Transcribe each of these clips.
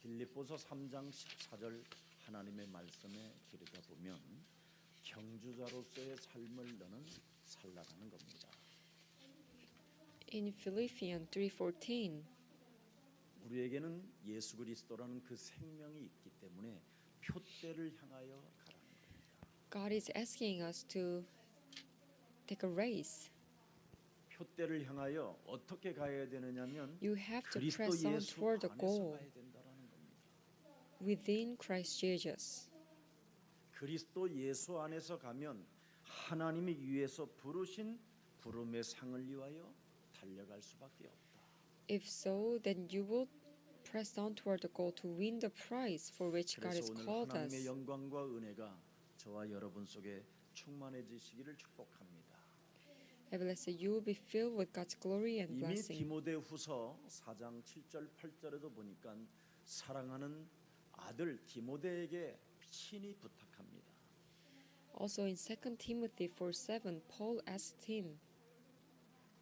빌립보서 3장 14절 하나님의 말씀에 기르다 보면 경주자로서의 삶을 너는 살라라는 겁니다. In Philippians 3:14, 우리에게는 예수 그리스도라는 그 생명이 있기 때문에 표대를 향하여 가라는 겁니다. God is asking us to take a race. 표대를 향하여 어떻게 가야 되느냐면 You have to 그리스도 press on 예수 toward the 안에서 goal 가야 된다라는 겁니다. within Christ Jesus. 그리스도 예수 안에서 가면 하나님이 위에서 부르신 부름의 상을 위하여 달려갈 수밖에 없다. If so, then you will press on toward the goal to win the prize for which God has 그래서 오늘 called 하나님의 us. 영광과 은혜가 저와 여러분 속에 충만해지시기를 축복합니다. I bless that you will be filled with God's glory and 이미 blessing. 디모데후서 4장 7절 8절에도 보니까 사랑하는 아들 디모데에게 친히 부탁합니다. Also in 2 Timothy 4:7, Paul asked him,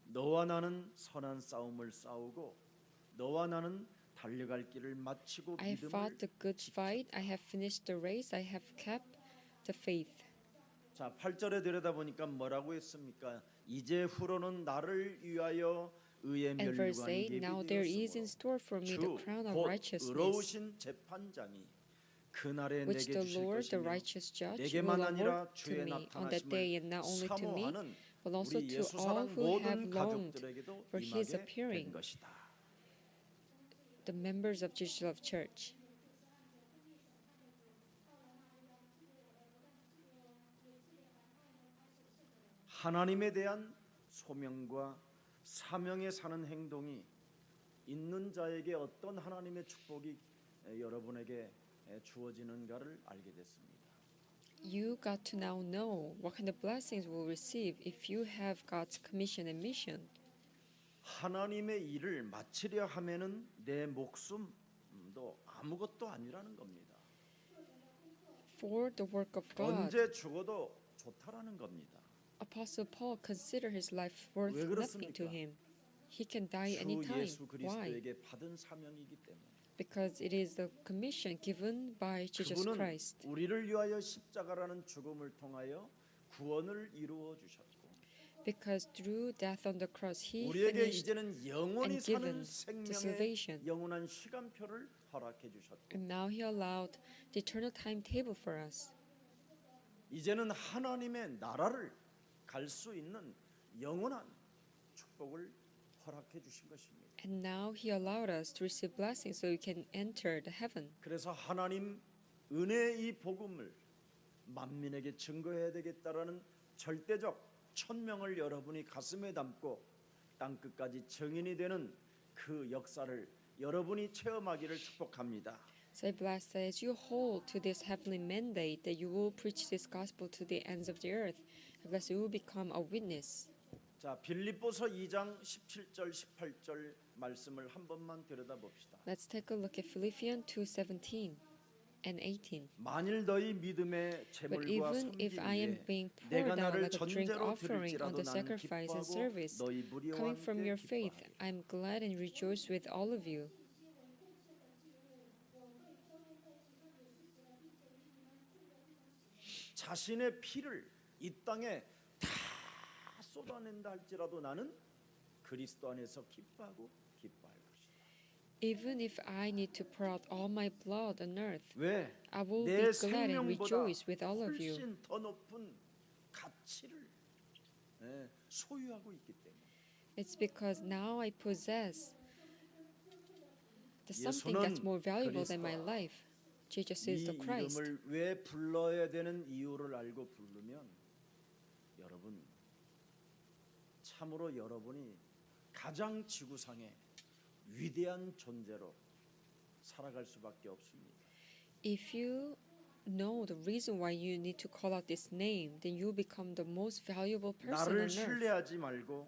너와 나는 선한 싸움을 싸우고 너와 나는 달려갈 길을 마치고 I have fought the good fight, I have finished the race, I have kept the faith. 자, 8절에 들여다보니까 뭐라고 했습니까? 이제 후로는 나를 위하여 의의 And verse 멸류관이 8, now there is in store for me the crown of 곧 righteousness, 의로우신 재판장이 그날에 which 내게 the 주실 Lord, the 것이며 righteous judge, will 내게만 아니라 award to 주의 me on that day, and not only to me, 사모하는 but also 우리 to 예수 all 사랑 who have 모든 longed 가족들에게도 for His 임하게 된 appearing, 것이다. the members of Jesus Love Church. 하나님에 대한 소명과 사명에 사는 행동이 있는 자에게 어떤 하나님의 축복이 여러분에게 주어지는가를 알게 됐습니다. You got to now know what kind of blessings we'll receive if you have God's commission and mission. 하나님의 일을 마치려 하면은 내 목숨도 아무것도 아니라는 겁니다. For the work of God, 언제 죽어도 좋다라는 겁니다. Apostle Paul considered his life worth 왜 nothing to 그렇습니까? him. He can die 주 anytime. 예수 Why? 그리스도에게 받은 사명이기 때문에. Because it is the commission given by Jesus 그분은 Christ. 우리를 위하여 십자가라는 죽음을 통하여 구원을 이루어 주셨고 Because through death on the cross, He 우리에게 finished 이제는 영원히 and given 사는 the 생명의 salvation. 영원한 시간표를 허락해 주셨고 And now He allowed the eternal timetable for us. 이제는 하나님의 나라를 갈 수 있는 영원한 축복을 허락해 주신 것입니다. And now He allowed us to receive blessings so we can enter the heaven. 그래서 하나님 은혜의 이 복음을 만민에게 증거해야 되겠다라는 절대적 천명을 여러분이 가슴에 담고 땅끝까지 증인이 되는 그 역사를 여러분이 체험하기를 축복합니다. So I bless that as you hold to this heavenly mandate, that you will preach this gospel to the ends of the earth. I bless you will become a witness. 자, 빌립보서 2장 17절 18절 말씀을 한 번만 들여다봅시다. Let's take a look at Philippians 2:17 and 18. 만일 너희 믿음의 But 제물과 even if I am 섬김 being 위에 내가 poured out 나를 like a drink 전제로 offering on 드릴지라도 the 나는 sacrifice and 기뻐하고 service, 너희 무리와 coming from 함께 your faith, 기뻐하리. I am glad and rejoice with all of you. 자신의 피를 이 땅에 다 쏟아낸다 할지라도 나는 그리스도 안에서 기뻐하고 기뻐할 것이다. Even if I need to pour out all my blood on earth, 왜? I will 내 be glad and 생명보다 rejoice with all of you. 훨씬 더 높은 가치를 소유하고 있기 때문에. It's because now I possess the something 예수는 that's more valuable than my 그리스도다. life. Jesus 이 is the Christ. 이름을 왜 불러야 되는 이유를 알고 부르면 여러분 참으로 여러분이 가장 지구상의 위대한 존재로 살아갈 수밖에 없습니다. If you know the reason why you need to call out this name, then you become the most valuable person 나를 on earth. 신뢰하지 말고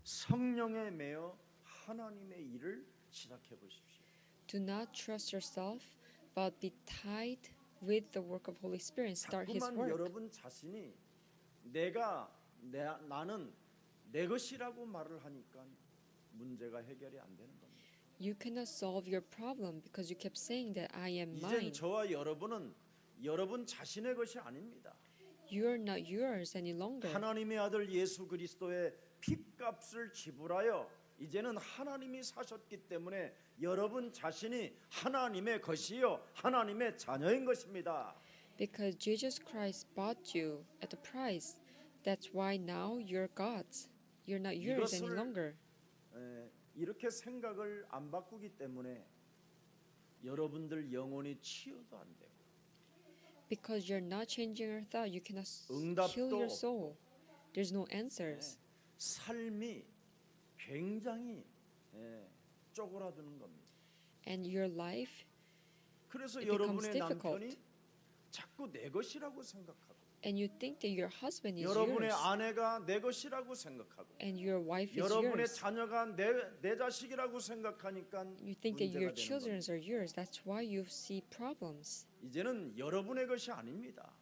성령에 매여 하나님의 일을 시작해 보십시오. Do not trust yourself, but be tied with the work of Holy Spirit and start His 자꾸만 work. 여러분 자신이 나는 내 것이라고 말을 하니까 문제가 해결이 안 되는 겁니다. You cannot solve your problem because you kept saying that I am 이젠 mine. 저와 여러분은 여러분 자신의 것이 아닙니다. You are not yours any longer. 하나님의 아들 예수 그리스도의 핏값을 지불하여 이제는 하나님이 사셨기 때문에 여러분 자신이 하나님의 것이요 하나님의 자녀인 것입니다. Because Jesus Christ bought you at a price. That's why now you're God's. You're not yours any 이것을 longer. 이렇게 생각을 안 바꾸기 때문에 여러분들 영혼이 치유도 안 되고 Because you're not changing your thought, you cannot 응답도 heal your 없고. soul. There's no answers. 삶이 굉장히 쪼그라드는 겁니다. And your life, 그래서 it becomes 여러분의 difficult. 남편이 자꾸 내 것이라고 생각하고 and you think that your husband is 여러분의 yours, 아내가 내 것이라고 생각하고 and your wife is 여러분의 yours. 자녀가 내 자식이라고 생각하니까 You think that your 문제가 되는 children 겁니다. are yours. That's why you see problems. 이제는 여러분의 것이 아닙니다.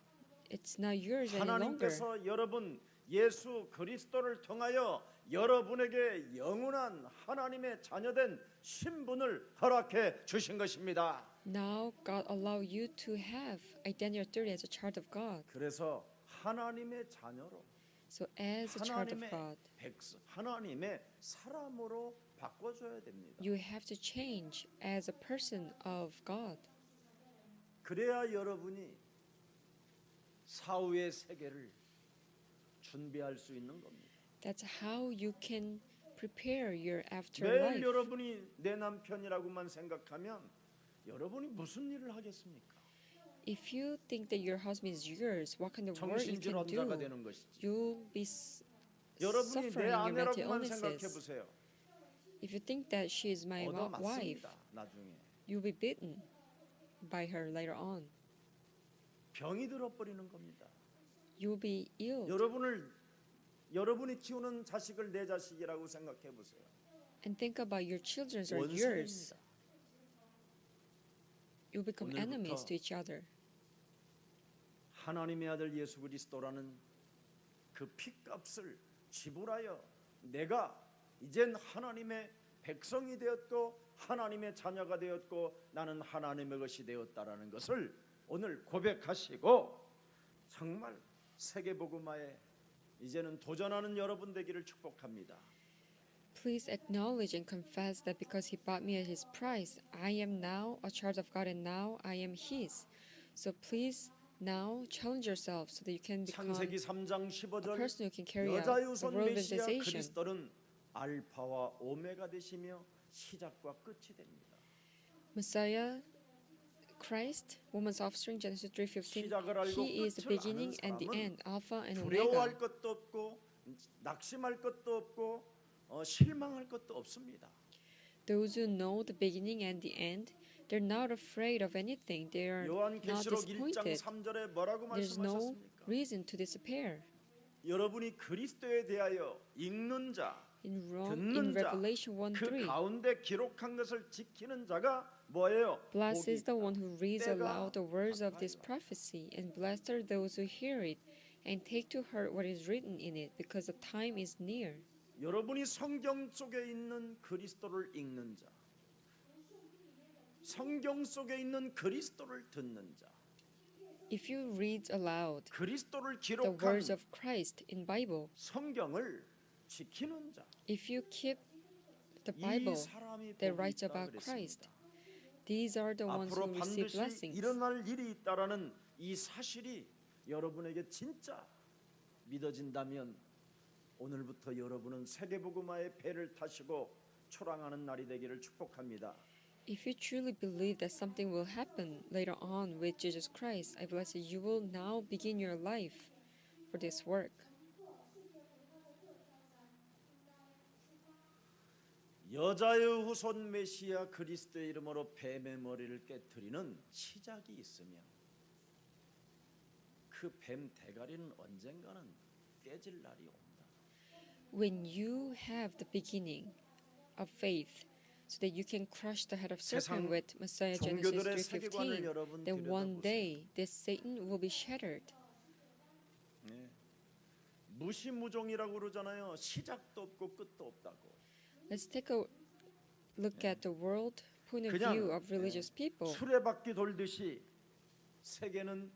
It's not yours any longer. 하나님께서 여러분 예수 그리스도를 통하여 여러분에게 영원한 하나님의 자녀된 신분을 허락해 주신 것입니다. Now God allow you to have identity as a child of God. 그래서 하나님의 자녀로 So as a child of 하나님의 God, 하나님의 사람으로 바꿔줘야 됩니다. you have to change as a person of God. 그래야 여러분이 사후의 세계를 준비할 수 있는 겁니다. That's how you can prepare your 매일 afterlife. 여러분이 내 남편이라고만 생각하면 여러분이 무슨 일을 하겠습니까? If you think that your husband is yours, what kind of work you can 정신질환자가 do? 되는 것이지. You'll be 여러분이 내 suffering your mental 아내라고만 생각해 illnesses. 보세요. If you think that she is my wife, 얻어맞습니다. 나중에 you'll be beaten by her later on. 병이 들어버리는 겁니다. You'll be ill. 여러분이 키우는 자식을 내 자식이라고 생각해 보세요. And think about your children are yours. 원수입니다. You'll become 오늘부터 enemies to each other. 하나님의 아들 예수 그리스도라는 그 핏값을 지불하여 내가 이젠 하나님의 백성이 되었고 하나님의 자녀가 되었고 나는 하나님의 것이 되었다라는 것을 오늘 고백하시고 정말 세계복음화에 이제는 도전하는 여러분 되기를 축복합니다. Please acknowledge and confess that because he bought me at his price, I am now a child of God and now I am his. So please now challenge yourself so that you can become 창세기 3장 a 15절 person who can carry out the 여자유손 world 메시아 organization. 그리스도는 알파와 오메가 되시며 시작과 끝이 됩니다. Messiah, Christ, woman's offspring, Genesis 3:15. 시작을 알고 He is the 끝을 beginning 아는 and the 사람은 end, Alpha and 두려워할 Omega. 것도 없고 낙심할 것도 없고 실망할 것도 없습니다. Those who know the beginning and the end, they're not afraid of anything. They are not 요한계시록 1장 disappointed. 3절에 뭐라고 There's no 말씀하셨습니까? reason to despair. 여러분이 그리스도에 대하여 읽는 자, In 듣는 자, Revelation 그 1:3, 가운데 기록한 것을 지키는 자가 뭐예요? blessed is the one who reads 때가 aloud the words of this 가까이라. prophecy, and blessed are those who hear it and take to heart what is written in it, because the time is near. 여러분이 성경 속에 있는 그리스도를 읽는 자, 성경 속에 있는 그리스도를 듣는 자, If you read aloud 그리스도를 the 기록한 words of Christ in Bible, 성경을 지키는 자, if you keep the 이 Bible 사람이 that 복이 writes 있다 about Christ, 그랬습니다. these are the ones who 앞으로 receive 반드시 blessings. 일어날 일이 있다라는 이 사실이 여러분에게 진짜 믿어진다면 오늘부터 여러분은 세계복음화의 배를 타시고 초랑하는 날이 되기를 축복합니다. If you truly believe that something will happen later on with Jesus Christ, I bless you. You will now begin your life for this work. 여자의 후손 메시아 그리스도의 이름으로 뱀의 머리를 깨뜨리는 시작이 있으며 그 뱀 대가리는 언젠가는 깨질 날이 옵니다. When you have the beginning of faith, so that you can crush the head of serpent 세상 with Messiah 종교들의 Genesis 세계관을 3:15, 여러분 then one 들여다보세요. day this Satan will be shattered. 네. 무시무종이라고 그러잖아요. 시작도 없고 끝도 없다고. Let's take a look at the world point of 그냥, view of religious people. 수레바퀴 돌듯이 세계는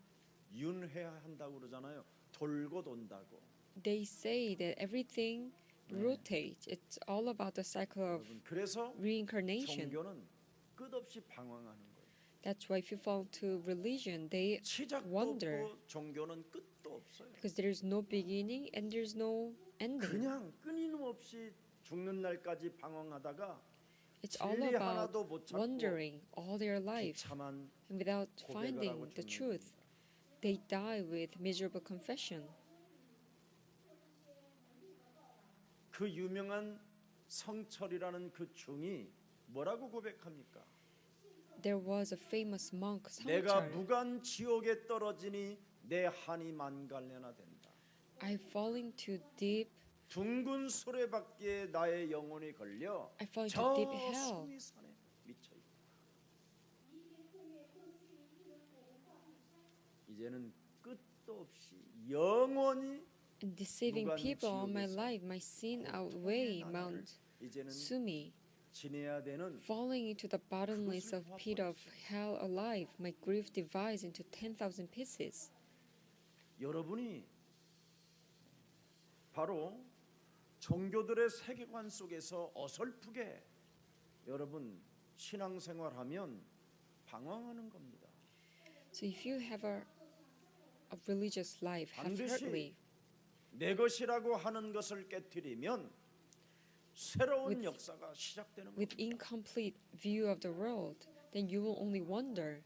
윤회한다고 그러잖아요. 돌고 돈다고. They say that everything rotates. It's all about the cycle of 여러분, 그래서 reincarnation. 종교는 끝없이 방황하는 거예요. That's why if you fall to religion, they 시작도 wonder. 없고 종교는 끝도 없어요. because there is no beginning and there is no ending. 그냥 끊임없이 죽는 날까지 방황하다가 It's all 진리 about 하나도 못 찾고 wandering all their life, 비참한 and without 고백을 finding 하고 the 죽는 truth, 겁니다. they die with miserable confession. 그 유명한 성철이라는 그 중이 뭐라고 고백합니까? There was a famous monk, 내가 Sangchar. 무간 지옥에 떨어지니 내 한이 만갈래나 된다. I fall into deep. 둥근 수레바퀴에 나의 영혼이 걸려 I fall into 저 deep hell. 수미산에 미쳐 있다. 이제는 끝도 없이 영원히 And deceiving 무간 people all my 지옥에서 life, my sin outweigh 나라를 Mount 이제는 Sumi. 지내야 되는 Falling into the bottomless of pit of hell alive, my grief divides into 10,000 pieces. 여러분이 바로 종교들의 세계관 속에서 어설프게 여러분 신앙생활하면 방황하는 겁니다. So if you have a religious life half-heartedly, 반드시 내 것이라고 하는 것을 깨뜨리면 새로운 With- 역사가 시작되는 with 겁니다. incomplete view of the world, then you will only wonder.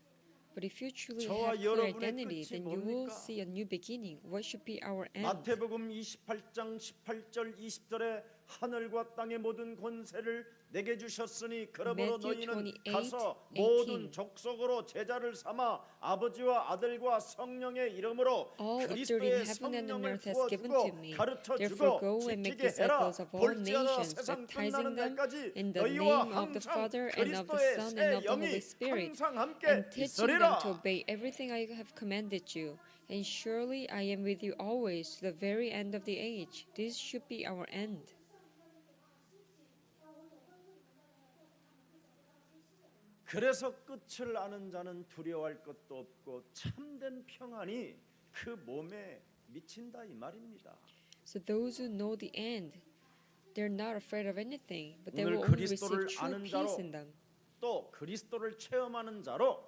But if you truly 저와 have clear 여러분의 identity, 끝이 then you will 뭡니까? see a new beginning. What should be our end? 마태복음 28장 18절 20절에 하늘과 땅의 모든 권세를 내게 주셨으니 그러므로 Matthew 너희는 28, 가서 18. 모든 족속으로 제자를 삼아 아버지와 아들과 성령의 이름으로 All authority in 그리스도의 heaven and on 성령을 earth has given to 부어주고 me. 가르쳐주고 Therefore go and make 지키게 해라. disciples of all 볼지어다 nations, 세상 baptizing 끝나는 them 날까지 in the 너희와 name of the 항상 Father and of the 그리스도의 Son 새 and of the 영이 Holy Spirit, 항상 함께 and teaching them to 있으리라. obey everything I have commanded you. And surely I am with you always to the very end of the age. This should be our end. 그래서 끝을 아는 자는 두려워할 것도 없고 참된 평안이 그 몸에 미친다 이 말입니다. So those who know the end, they're not afraid of anything, but they 오늘 will only 그리스도를 receive true 아는 peace 자로 in them. 또 그리스도를 체험하는 자로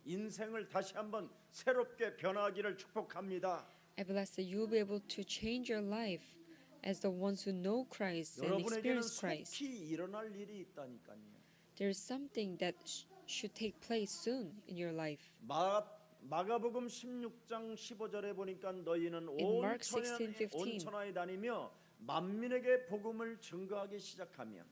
인생을 다시 한번 새롭게 변화하기를 축복합니다. I bless that you will be able to change your life as the ones who know Christ and 여러분에게는 experience Christ. 속히 일어날 일이 있다니까요. There is something that should take place soon in your life. 마가복음 16장 15절에 보니까 너희는 In 온 Mark 16:15. 천하에 다니며 만민에게 복음을 증거하기 시작하면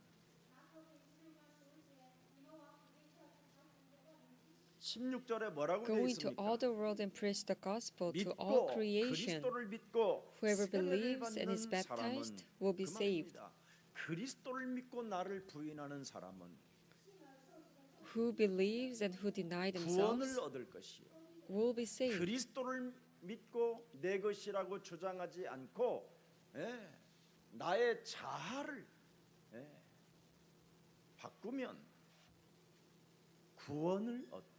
16절에 뭐라고 되어 Go into 있습니까? all the world and preach the gospel to all 믿고 creation. 그리스도를 믿고 Whoever 세례를 believes and 받는 is baptized 사람은 will be 그 saved. 말입니다. 그리스도를 믿고 나를 부인하는 사람은 Who believes and who deny themselves 구원을 얻을 것이요. will be saved. 그리스도를 믿고 내 것이라고 주장하지 않고 나의 자아를 바꾸면 구원을 얻고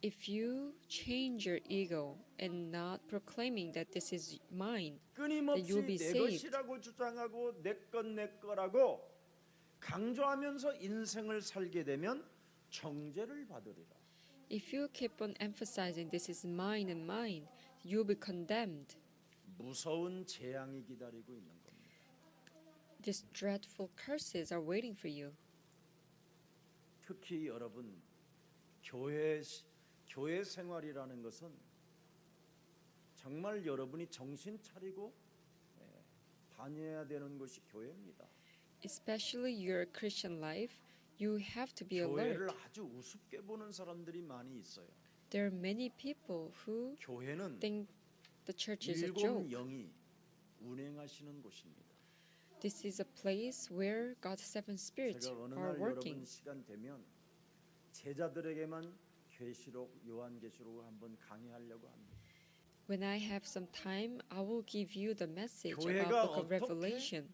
If you change your ego and not proclaiming that this is mine, 끊임없이 you'll be 내 saved. 것이라고 주장하고 내 거라고 강조하면서 인생을 살게 되면 정죄를 받으리라. if you keep on emphasizing this is mine and mine, you'll be condemned. 무서운 재앙이 기다리고 있는 겁니다. These dreadful curses are waiting for you. 특히 여러분 교회 생활이라는 것은 정말 여러분이 정신 차리고 다녀야 되는 것이 교회입니다. Especially your Christian life, you have to be 교회를 alert. 아주 우습게 보는 사람들이 많이 있어요. There are many people who 교회는 think the church is a 일곱 joke. 영이 운행하시는 곳입니다. This is a place where God's seven spirits 제가 어느 are 날 working. 여러분 시간 되면 제자들에게만 계시록 요한계시록을 한번 강의하려고 합니다. When I have some time, I will give you the message 교회가 about Book of 어떻게 Revelation.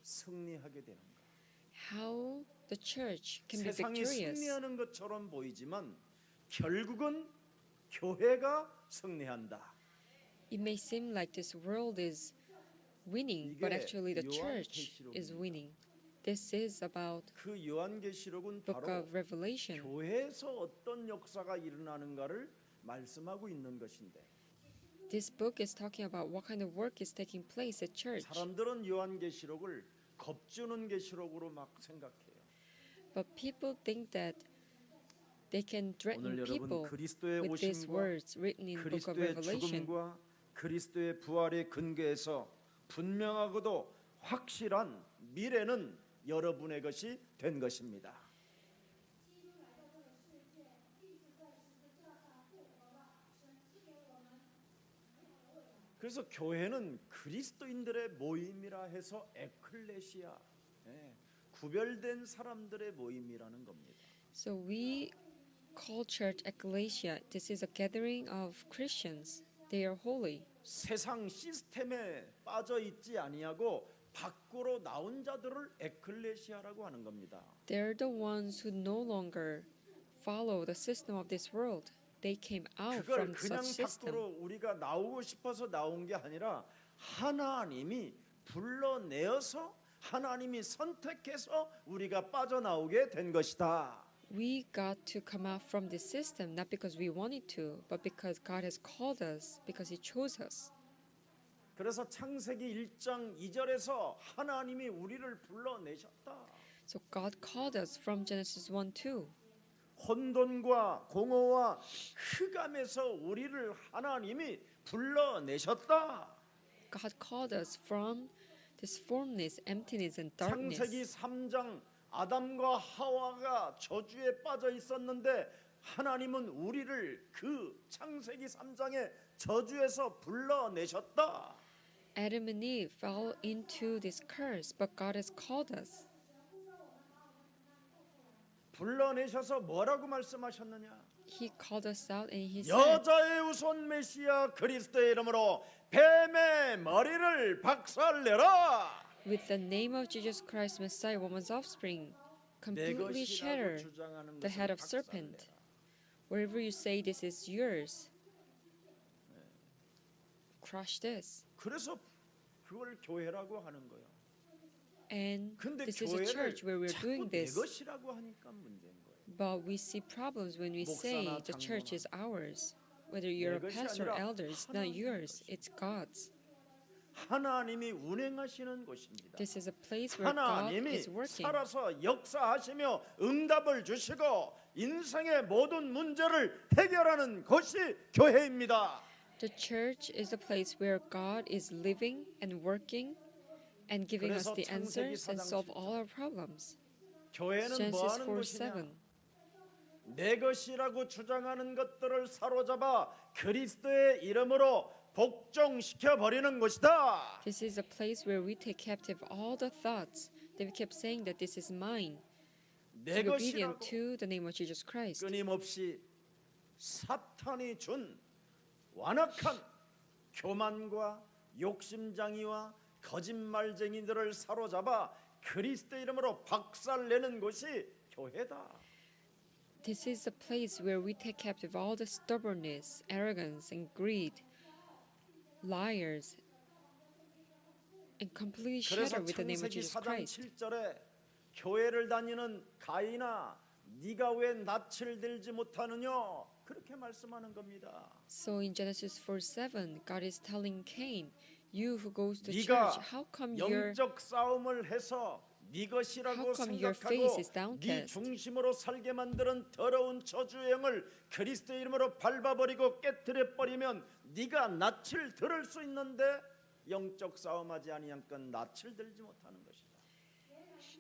승리하게 되는가? How the church can be 세상이 victorious. 승리하는 것처럼 보이지만 결국은 교회가 승리한다. It may seem like this world is winning, but 이게 actually the church is 요한계시록입니다. winning. This is about 그 요한계시록은 book 바로 of Revelation. 교회에서 어떤 역사가 일어나는가를 말씀하고 있는 것인데 This book is talking about what kind of work is taking place at church. 사람들은 요한계시록을 겁주는 계시록으로 막 생각해요. But people think that they can threaten 오늘 여러분 people 그리스도의 with these 오심과 words written in book of 그리스도의 Revelation. 죽음과 그리스도의 부활의 근거에서 분명하고도 확실한 미래는 여러분의 것이 된 것입니다. 그래서 교회는 그리스도인들의 모임이라 해서 에클레시아, 구별된 사람들의 모임이라는 겁니다. So we call church ecclesia. This is a gathering of Christians. They are holy. 세상 시스템에 빠져 있지 아니하고 밖으로 나온 자들을 에클레시아라고 하는 겁니다. They're the ones who no longer follow the system of this world. They came out 그걸 from 그냥 such system. 밖으로 우리가 나오고 싶어서 나온 게 아니라 하나님이 불러내어서 하나님이 선택해서 우리가 빠져나오게 된 것이다. We got to come out from this system not because we wanted to, but because God has called us, because He chose us. 그래서 창세기 1장 2절에서 하나님이 우리를 불러내셨다. So God called us from Genesis 1:2. 혼돈과 공허와 흑암에서 우리를 하나님이 불러내셨다. God called us from this formless, emptiness, and darkness. 창세기 3장 아담과 하와가 저주에 빠져 있었는데 하나님은 우리를 그 창세기 3장의 저주에서 불러내셨다. Adam and Eve fell into this curse, but God has called us. 불러내셔서 뭐라고 말씀하셨느냐? He called us out and He said, 여자의 우선 메시아 그리스도의 이름으로 뱀의 머리를 박살내라. with the name of Jesus Christ, Messiah, woman's offspring, 내 completely 것이라고 shatter 주장하는 the head 것을 of serpent. 박살내라. Wherever you say this is yours, crush this. 그래서 그걸 교회라고 하는 거예요. And 근데 this is a 교회를 church where we're 자꾸 doing 내 this. 것이라고 하니까 문제인 거예요. But we see problems when we say 목사나 the church is ours. Whether you're a 내 것이 pastor or 아니라 elder, it's not 하나님의 yours, 것이다. it's God's. 하나님이 운행하시는 곳입니다. This is a place where God 하나님이 is working. 살아서 역사하시며 응답을 주시고 인생의 모든 문제를 해결하는 곳이 교회입니다. The church is a place where God is living and working and giving us 그래서 the 창세기 answers and 4장 solve all our problems. 교회는 뭐 Genesis 하는 4:7. 곳이냐? 내 것이라고 주장하는 것들을 사로잡아 그리스도의 이름으로 복종시켜 버리는 곳이다. This is a place where we take captive all the thoughts that we kept saying that this is mine, 내 to be obedient 것이라고 to the name of Jesus Christ. 끊임없이 사탄이 준 완악한 교만과 욕심장이와 거짓말쟁이들을 사로잡아 그리스도 이름으로 박살내는 곳이 교회다. This is a place where we take captive all the stubbornness, arrogance, and greed, liars, and completely shatter 그래서 with the name of 창세기 Jesus 4장 Christ. 7절에 교회를 다니는 가인아 네가 왜 낯을 들지 못하느냐 그렇게 말씀하는 겁니다. So in Genesis 4:7, God is telling Cain, "You who goes to 네가 church, how come your 영적 싸움을 해서 네 것이라고 How come your 생각하고 face is 네 downcast? 중심으로 살게 만드는 더러운 저주의 영을 그리스도 이름으로 밟아버리고 깨뜨려 버리면 네가 낯을 들을 수 있는데 영적 싸움하지 아니하니까 낯을 들지 못하는 것이다.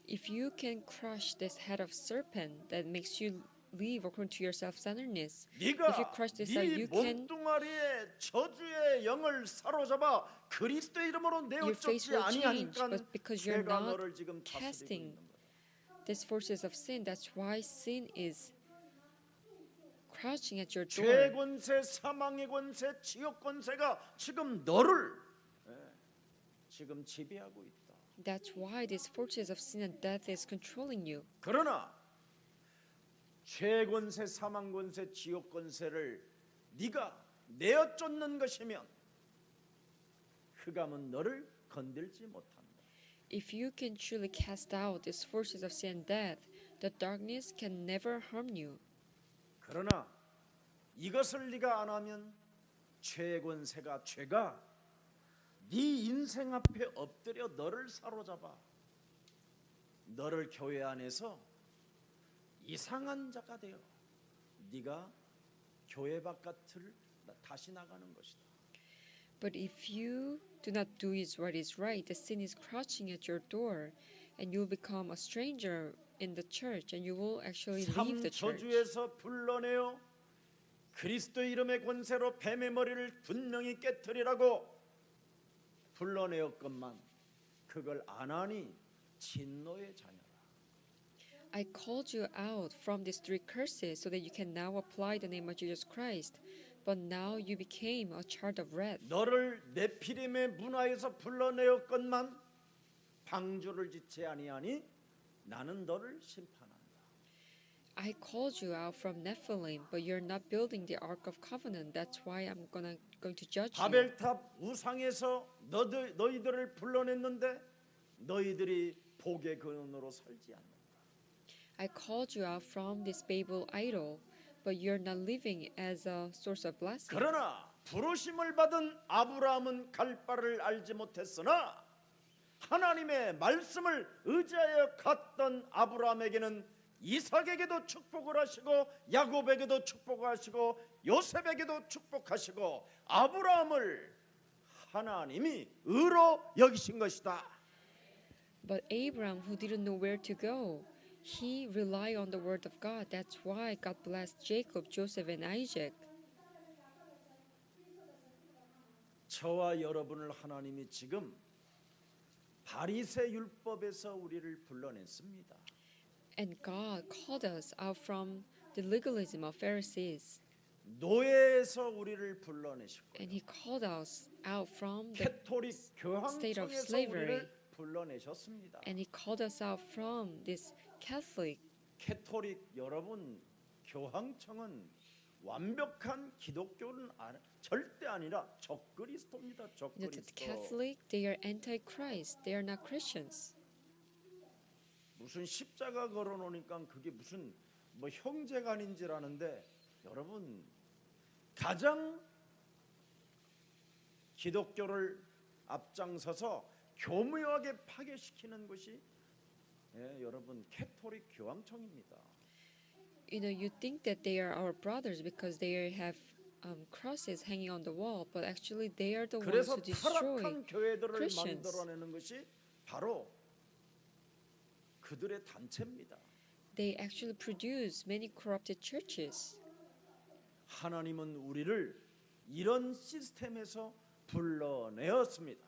if you can crush this head of serpent that makes you live according to your self-centeredness, if you 네가 crush this 네 out, you can 몸뚱아리에 저주의 영을 사로잡아 그리스도 이름으로 Your face 내어쫓지 will change, 아니하니까 but because you're 죄가 not 너를 지금 다스리고 casting 있는 거야. these forces of sin, that's why sin is crouching at your 죄 door. 권세, 사망의 권세, 지옥 권세가 지금 너를 지금 지배하고 있다. That's why these forces of sin and death is controlling you. 그러나 죄권세, 사망권세, 지옥권세를 네가 내어 쫓는 것이면 흑암은 너를 건들지 못한다. If you can truly cast out these forces of sin and death, the darkness can never harm you. 그러나 이것을 네가 안 하면 죄권세가 죄가 네 인생 앞에 엎드려 너를 사로잡아 너를 교회 안에서 이상한 자가 되어 네가 교회 바깥을 다시 나가는 것이다. But if you do not do what is right, the sin is crouching at your door, and you will become a stranger in the church, and you will actually leave the church. 저주에서 불러내어 그리스도 이름의 권세로 뱀의 머리를 분명히 깨뜨리라고 불러내었건만 그걸 안 하니 진노의 자녀라. I called you out from these three curses so that you can now apply the name of Jesus Christ. But now you became a child of wrath. 너를 네피림의 문화에서 불러내었건만 방주를 짓지 아니하니 나는 너를 심판한다. I called you out from Nephilim, but you're not building the Ark of Covenant. That's why I'm going to judge you. 바벨탑 우상에서 너희들을 불러냈는데 너희들이 복의 근원으로 살지 않는다. I called you out from this Babel idol, but you're not living as a source of blessing. 그러나 부르심을 받은 아브라함은 갈 바를 알지 못했으나 하나님의 말씀을 의지하여 갔던 아브라함에게는 이삭에게도 축복을 하시고 야곱에게도 축복하시고 요셉에게도 축복하시고 아브라함을 하나님이 의로 여기신 것이다. But Abraham, who didn't know where to go, he relied on the word of God. That's why God blessed Jacob, Joseph, and Isaac. 저와 여러분을 하나님이 지금 바리새 율법에서 우리를 불러냈습니다. And God called us out from the legalism of Pharisees. 노예에서 우리를 불러내시고 And He called us out from the 캐토릭 state of 교황청에서 slavery. 우리를 불러내셨습니다. And He called us out from this Catholic. 캐토릭 여러분 교황청은 완벽한 기독교는 절대 아니라 적그리스도입니다. You know, the 적그리스도. Catholic, they are anti-Christ. They are not Christians. 무슨 십자가 걸어놓으니까 그게 무슨 뭐 형제간인 줄 아는데 여러분 가장 기독교를 앞장서서 교묘하게 파괴시키는 것이 여러분 캐토릭 교황청입니다. You know, you think that they are our brothers because they have crosses hanging on the wall, but actually they are the ones 그래서 who destroy 타락한 교회들을 Christians. 만들어내는 것이 바로 그들의 단체입니다. They actually produce many corrupted churches. 하나님은 우리를 이런 시스템에서 불러내었습니다.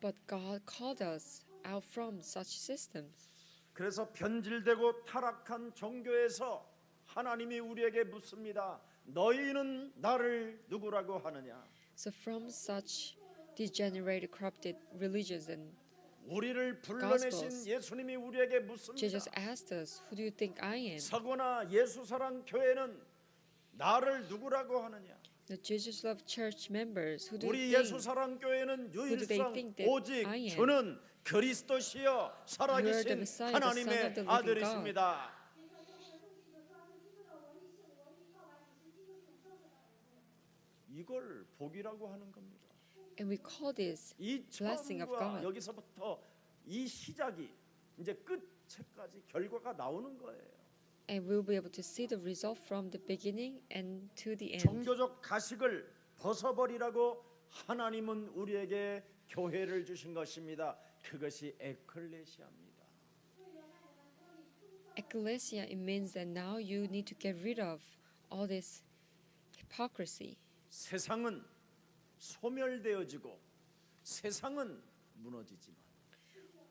But God called us out from such systems. 그래서 변질되고 타락한 종교에서 하나님이 우리에게 묻습니다. 너희는 나를 누구라고 하느냐? So from such degenerated, corrupted religions, and 우리를 불러내신 Gospels. 예수님이 우리에게 묻습니다. Jesus asked us, "Who do you think I am?" 서거나 예수사랑 교회는 나를 누구라고 하느냐? The Jesus Love Church members, who do 우리 you think? 예수사랑 교회는 do they 유일성 think that 오직 I am? 주는 그리스도시여 You are the 살아계신 Messiah, the Son of 하나님의 the living 아들이십니다. 이걸 복이라고 하는 겁니다. And we call this 이 blessing of 처음과 God. 여기서부터 이 시작이 이제 끝까지 결과가 나오는 거예요. And we'll be able to see the result from the beginning and to the end. 종교적 가식을 벗어버리라고 하나님은 우리에게 교회를 주신 것입니다. 그것이 에클레시아입니다. Ecclesia, it means that now you need to get rid of all this hypocrisy. 세상은 소멸되어지고 세상은 무너지지만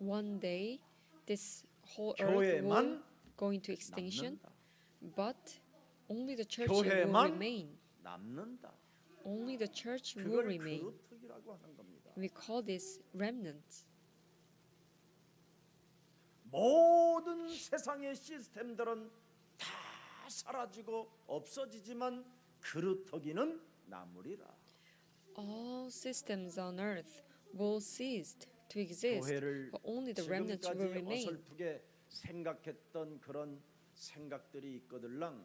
One day, this whole earth will 교회만 go into extinction, 남는다. but only the church will 교회만 remain. 남는다. Only the church will 그걸 remain. 그루터기라고 하는 겁니다. We call this remnant. 모든 세상의 시스템들은 다 사라지고 없어지지만 그루터기는 남으리라. All systems on earth will cease to exist, 교회를 but only the remnant will 지금까지 remain. 어설프게 생각했던 그런 생각들이 있거들랑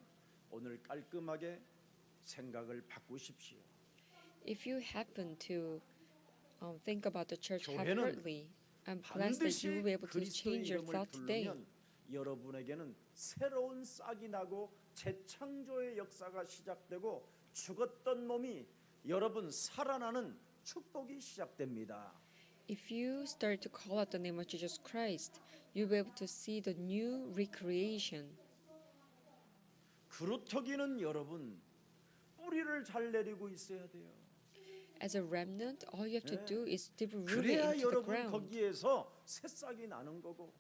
오늘 깔끔하게 생각을 바꾸십시오. If you happen to think about the church 교회는 half-heartedly, I'm blessed that you 반드시 will be able to 그리스도의 change your 이름을 thought today. 부르면 여러분에게는 새로운 싹이 나고 재창조의 역사가 시작되고 죽었던 몸이 여러분 살아나는 축복이 시작됩니다. If you start to call out the name of Jesus Christ, you'll be able to see the new recreation. 그루터기는 여러분 뿌리를 잘 내리고 있어야 돼요. As a remnant, all you have to 네. do is deep root it 그래야 into the 여러분 ground. 거기에서 새싹이 나는 거고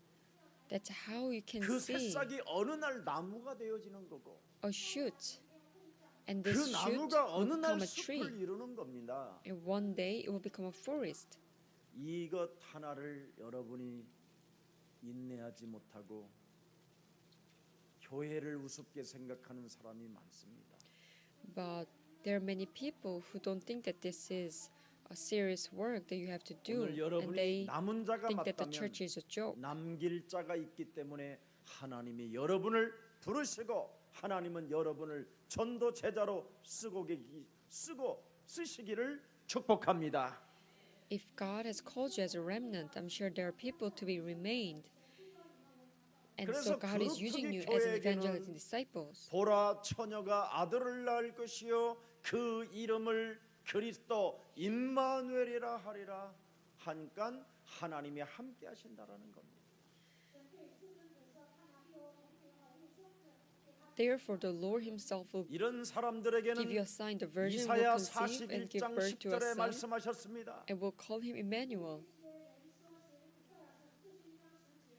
That's how you can 그 see 새싹이 어느 날 나무가 되어지는 거고 a shoot. And 그 this shoot 나무가 will 어느 날 become a tree. 숲을 이루는 겁니다. And one day it will become a forest. 이것 하나를 여러분이 인내하지 못하고 교회를 우습게 생각하는 사람이 많습니다. But there are many people who don't think that this is a serious work that you have to do, 오늘 and 여러분이 they 남은 자가 think that the 맞다면 church is a joke. 남길 자가 있기 때문에 하나님이 여러분을 부르시고 하나님은 여러분을 전도 제자로 쓰시기를 축복합니다. If God has called you as a remnant, I'm sure there are people to be remained. And so 그래서 God is using you as an evangelist and disciples. 보라 처녀가 아들을 낳을 것이요 그 이름을 그리스도 임마누엘이라 하리라 하니까 하나님이 함께 하신다라는 겁니다. Therefore, the Lord Himself will 이런 give you 사람들에게는 a sign. The virgin will 이사야 conceive and give 41장 birth to a 10절에 son, 말씀하셨습니다. and will call him Emmanuel.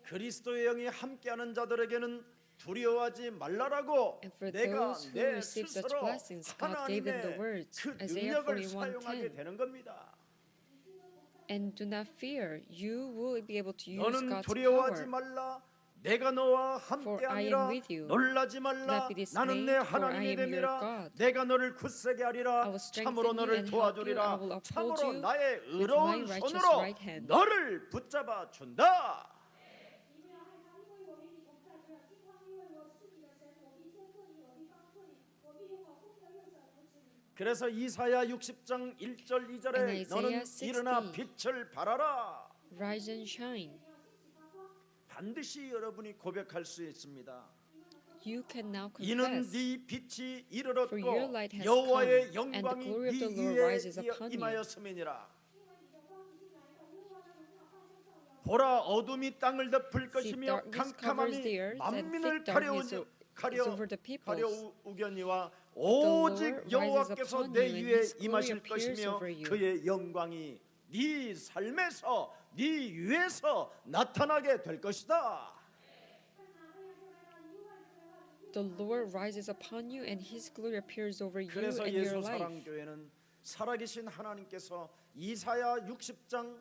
그리스도의 영이 함께하는 자들에게는 두려워하지 말라라고 And for 내가 those who 내 receive such 스스로 blessings, God gave them the 하나님의 words, 그 Isaiah 능력을 사용하게 41:10. 되는 겁니다. And do not fear, you will be able to use 너는 God's 두려워하지 power. 말라. 내가 너와 For I am 함께하리라. with you. 놀라지 Do 말라. not be 나는 내 dismayed, for I 하나님이 am your 됨이라. God. 내가 너를 굳세게 I 하리라. will strengthen 참으로 you 너를 and help you. I 도와주리라. will uphold 참으로 you 나의 with my 의로운 righteous 손으로 right hand. 너를 붙잡아 준다. 그래서 이사야 60장 1절 And 2절에 Isaiah 너는 60. 일어나 빛을 발하라. Rise and shine. 반드시 여러분이 고백할 수 있습니다. You can now 이는 confess. 네 빛이 For 이르렀고 your light has 여호와의 come, and the 영광이 glory of 네 the Lord 위에 rises upon you. 임하였음이니라. 보라 어둠이 땅을 덮을 것이며 darkness covers 캄캄함이 the earth, and 만민을 thick darkness is over the peoples. 가려우거니와 The Lord 오직 rises 여호와께서 upon 내 you, and 위에 His glory 임하실 appears 것이며 over you. 그의 영광이 네 삶에서 네 위에서 나타나게 될 것이다. The Lord rises upon you, and His glory appears over you 그래서 and your 예수 life. 사랑교회는 살아계신 하나님께서 이사야 60장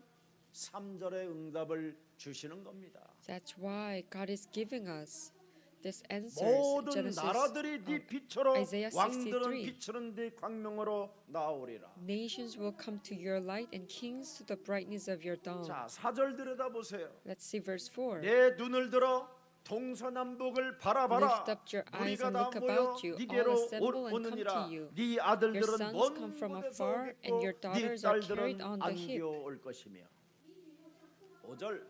3절의 응답을 주시는 겁니다. That's why God is giving us this answer. 모든 Genesis, 나라들이 네 빛으로 Isaiah 63. 왕들은 비추는 네 광명으로 나오리라. Nations will come to your light, and kings to the brightness of your dawn. 자, 4절 들여다보세요. Let's see verse 4. 내 눈을 들어 동서남북을 바라봐라. Lift up your eyes 무리가 and 다 look 모여 about you. 네게로 All assemble and come 오느니라. to you. 네 Your 아들들은 sons 먼 come from 곳에서 afar, and 오겠고 your 네 daughters are 딸들은 carried on the hip. 안겨올 것이며. 5절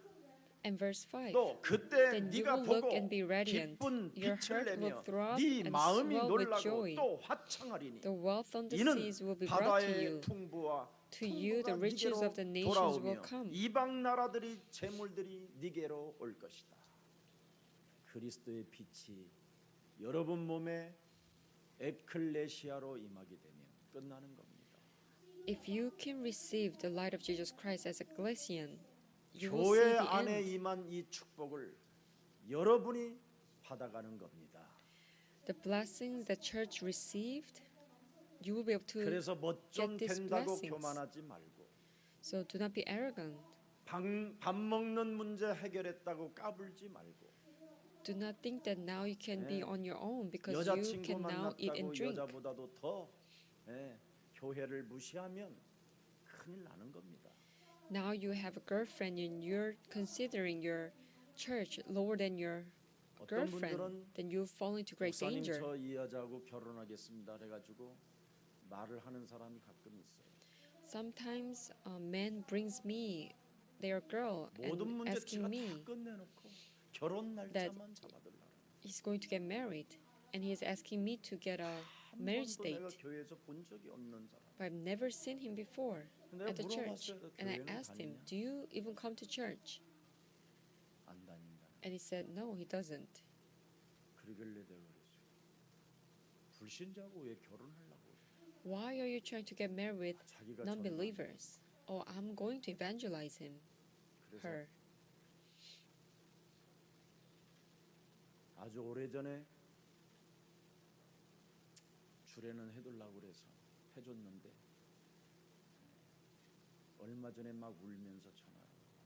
And verse 5. 또 그때 Then you 네가 will look 보고 and be radiant. 기쁜 Your 빛을 heart 내며 will throb 네 and 마음이 swell with 놀라고 joy. 또 화창하리니 The wealth on the 이는 seas will be brought to 바다의 you. 풍부와 To you the riches of the nations will 돌아오며 come. 이방 나라들이 재물들이 네게로 올 것이다. 그리스도의 빛이 여러분 몸에 에클레시아로 임하게 되면 끝나는 겁니다. If you can receive the light of Jesus Christ as a Galatian, you will see 교회 the 안에 end. 임한 이 축복을 여러분이 받아가는 겁니다. The blessings the church received, you will be able to 그래서 멋 좀 get these 된다고 blessings. 교만하지 말고 So do not be arrogant. 밥 먹는 문제 해결했다고 까불지 말고 Do not think that now you can be 네. on your own because you 여자친구 can now eat and 만났다고 drink. 여자보다도 더 교회를 무시하면 큰일 나는 겁니다. Now you have a girlfriend and you're considering your church lower than your 어떤 girlfriend, 분들은 then you fall into great 목사님 danger. 저 이 여자하고 결혼하겠습니다 해가지고 말을 하는 사람이 가끔 있어요. Sometimes a man brings me their girl 모든 and 문제치가 asking 다 me 끝내놓고 결혼 날짜만 잡아달라. he's going to get married, and he is asking me to get a 한 marriage 번도 내가 date. 교회에서 본 적이 없는 사람. But I've never seen him before 내가 at the church. 물어봤어요. And I 교회는 asked him, 다니냐? do you even come to church? 안 다닌다. And he said, no, he doesn't. 그러길래 내가 그랬어요. 불신자하고 왜 결혼하려고? Why are you trying to get married with 자기가 non-believers? Oh, I'm going to evangelize him, 그래서 her. 아주 오래전에 주례는 해둘라고 그래서 해줬는데 얼마 전에 막 울면서 전화를 왔어요.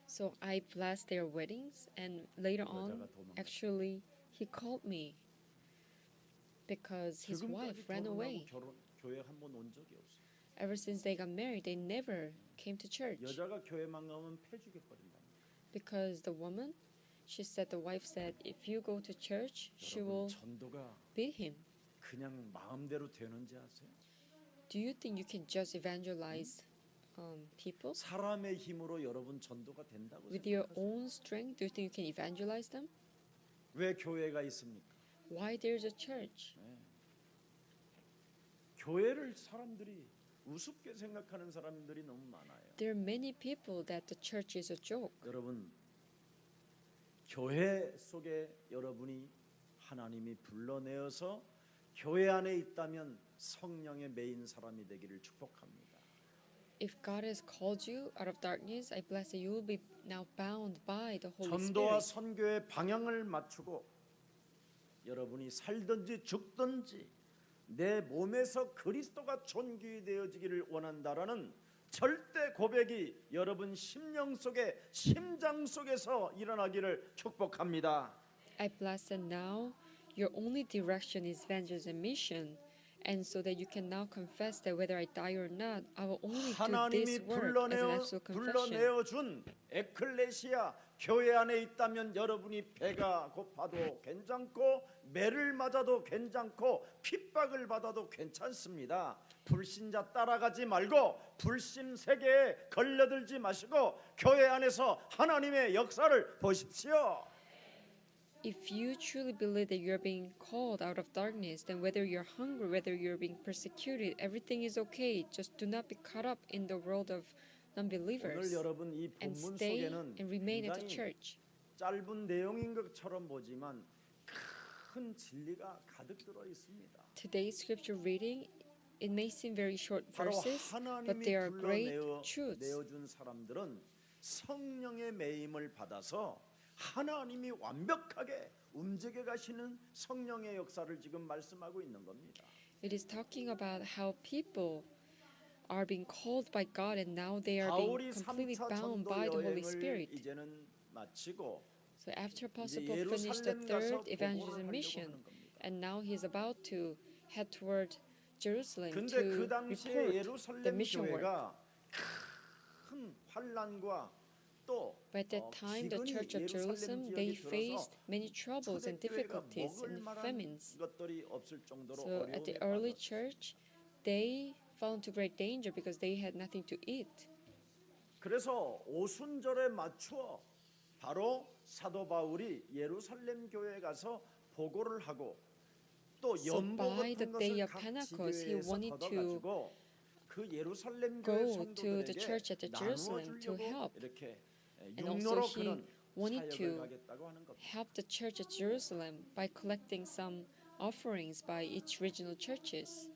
So I blessed their weddings, and later on, 여자가 도망갔어요. actually, he called me because his wife ran away. 교회 한 번 온 적이 없어요. Ever since they got married, they never came to church 여자가 교회만 가면 패죽여 버린다. because the woman, she said, the wife said, if you go to church, she 여러분 will 전도가 beat him. 그냥 마음대로 되는지 아세요? Do you think you can just evangelize people 사람의 힘으로 여러분 전도가 된다고 with your 생각하세요? own strength? Do you think you can evangelize them? 왜 교회가 있습니까? Why there's a church? 교회를 사람들이 우습게 생각하는 사람들이 너무 많아요. There are many people that the church is a joke. 여러분 교회 속에 여러분이 하나님이 불러내어서 교회 안에 있다면 성령의 메인 사람이 되기를 축복합니다. If God has called you out of darkness, I bless that you will be now bound by the Holy 전도와 Spirit. 선교의 방향을 맞추고 여러분이 살든지 죽든지 내 몸에서 그리스도가 존귀 되어지기를 원한다라는 절대 고백이 여러분 심령 속에 심장 속에서 일어나기를 축복합니다. I bless that now your only direction is vengeance and mission. And so that you can now confess that whether I die or not, I will only do 하나님이 this work as an absolute confession. 불러내어 준 에클레시아 교회 안에 있다면 여러분이 배가 고파도 괜찮고 매를 맞아도 괜찮고 핍박을 받아도 괜찮습니다. 불신자 따라가지 말고 불신 세계에 걸려들지 마시고 교회 안에서 하나님의 역사를 보십시오. If you truly believe that you're being called out of darkness, then whether you're hungry, whether you're being persecuted, everything is okay. Just do not be caught up in the world of 오늘 non-believers 여러분 이 and 본문 stay 속에는 and remain at the 굉장히 church. 짧은 내용인 것처럼 보지만 큰 진리가 가득 들어 있습니다. Today's scripture reading, it may seem very short 바로 verses, but 하나님이 they are great 불러내어 truths. 내어준 사람들은 성령의 매임을 받아서 하나님이 완벽하게 움직여 가시는 성령의 역사를 지금 말씀하고 있는 겁니다. It is talking about how people are being called by God and now they are being 바울이 completely 3차 bound 전도 by the Holy 여행을 Spirit. 이제는 마치고 So after Apostle 이제 Paul finished the 예루살렘 가서 third 보고를 evangelism 하려고 mission, 하는 겁니다. and now he is about to head toward Jerusalem 근데 그 to 당시에 report the 예루살렘 mission work. 교회가 큰 환난과 또 But at that time, the 기근이 church of 예루살렘 Jerusalem, 지역에 they 들어서 faced many troubles and 초대교회가 difficulties 먹을 and 만한 famines. 것들이 없을 정도로 So at the 어려움에 early 빠졌어요. church, they fell into great danger because they had nothing to eat. 그래서 오순절에 맞추어 바로 사도 바울이 예루살렘 교회에 가서 보고를 하고 또 So 연보 by the 같은 day 것을 of 각 Pentecost, he 지교회에서 wanted to 걷어가지고 그 예루살렘 교회 go to 성도들에게 the church at the Jerusalem to 나누어주려고 help. 이렇게 And also 육로로 he 그런 wanted 사역을 to 하겠다고 하는 겁니다. help the church at Jerusalem by collecting some offerings by each regional churches.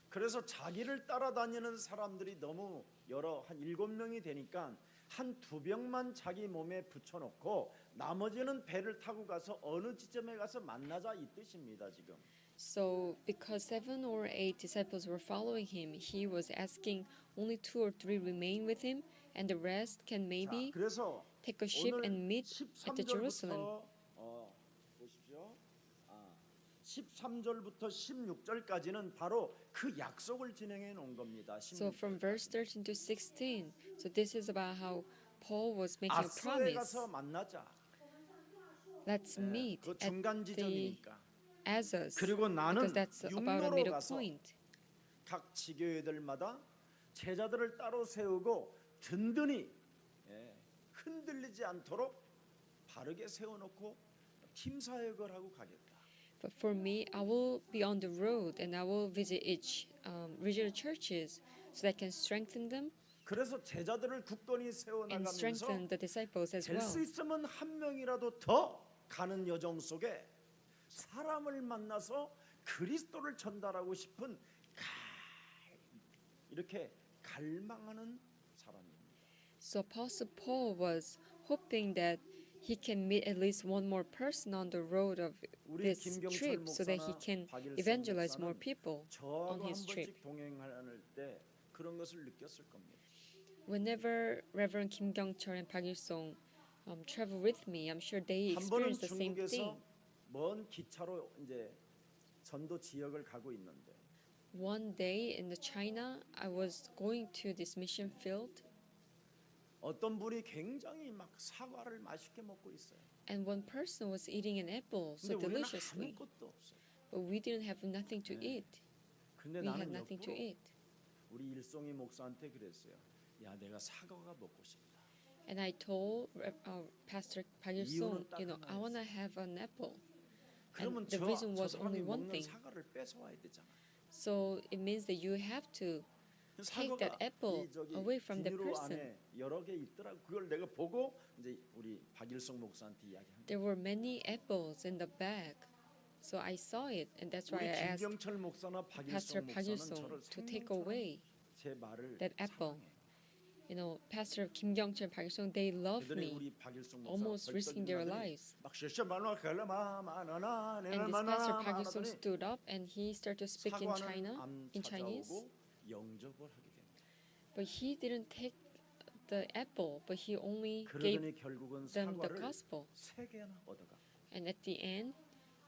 그래서 자기를 따라다니는 사람들이 너무 여러 한 7명이 되니까 한 2병만 자기 몸에 붙여놓고 나머지는 배를 타고 가서 어느 지점에 가서 만나자 이 뜻입니다 지금. So, because 7 or 8 disciples were following him, he was asking only 2 or 3 remain with him, and the rest can 자, maybe 그래서 take a ship 오늘 and meet at the Jerusalem. 13절부터 보십시오. 13절부터 16절까지는 바로 그 약속을 진행해 놓은 겁니다. So, from 16절까지. verse 13 to 16, so this is about how Paul was making a 아소에 promise. 가서 만나자. Let's meet 그 at 중간 the 지점이니까. Assos, 그리고 나는 because that's about a 육로로 middle 가서 point. 각 지교회들마다 제자들을 따로 세우고 든든히 흔들리지 않도록 바르게 세워놓고 팀 사역을 하고 가겠다. But for me, I will be on the road and I will visit each regional churches so that I can strengthen them 그래서 제자들을 굳건히 and 세워나가면서 strengthen the disciples as 될 well. 수 있으면 한 명이라도 더 가는 여정 속에 사람을 만나서 그리스도를 전달하고 싶은 이렇게 갈망하는 사람입니다. So Apostle Paul was hoping that he can meet at least one more person on the road of 우리 this 김경철 trip so that he 목사나 can 박일성 evangelize more 목사는 people on 저하고 한 his trip. 번씩 동행할 때 그런 것을 느꼈을 겁니다. Whenever Reverend Kim Kyung-chul and Park Il-sung travel with me, I'm sure they 한 번은 experience the same thing. 중국에서 먼 기차로 이제 전도 지역을 가고 있는데 One day in the China, I was going to this mission field, 어떤 분이 굉장히 막 사과를 맛있게 먹고 있어요. and one person was eating an apple so 근데 우리는 deliciously, 아무것도 없어요. but we didn't have nothing to eat. 근데 We had 나는 nothing to 옆으로 eat. 우리 일송이 목사한테 그랬어요. 야, 내가 사과가 먹고 싶다. And I told Pastor Park Il-sung, 이유는 딱 I want to 하나였어요. have an apple. 그러면 the reason was 저 사람이 only one 먹는 thing. 사과를 뺏어와야 되잖아. So it means that you have to take that apple 이 저기 away from the 비닐로 person. 안에 여러 개 있더라고. 그걸 내가 보고 이제 우리 박일성 목사한테 이야기한 거야. There were many apples in the bag. So I saw it, and that's why 우리 I asked 김경철 목사나 Pastor 박일성 Park 목사는 Il-sung 저를 to take 생명처럼 away 제 말을 that apple. 사랑해. Pastor Kim Kyung-chul and Park Il-sung, they love 그들이 me, 우리 박일성 목사 almost risking their lives. 막 실시말로 갈라마마나나 And this Pastor Park 내가 Il-sung stood up and he started to speak in China, in Chinese. 찾아오고 영접을 하게 됩니다. But he didn't take the apple, but he only gave 그러더니 결국은 them the 사과를 gospel. 3개나 얻어가. And at the end,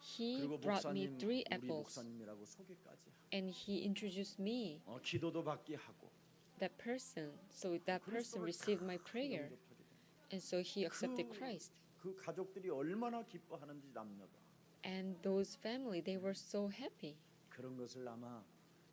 he 그리고 brought me 목사님, 3 우리 apples. 목사님이라고 소개까지 하고 And he introduced me, 기도도 받게 하고 that person. So that person 그리스도를 received my 다 prayer. 영접하게 됩니다. And so he accepted Christ. 그 가족들이 얼마나 기뻐하는지 남녀가 And those family, they were so happy. 그런 것을 아마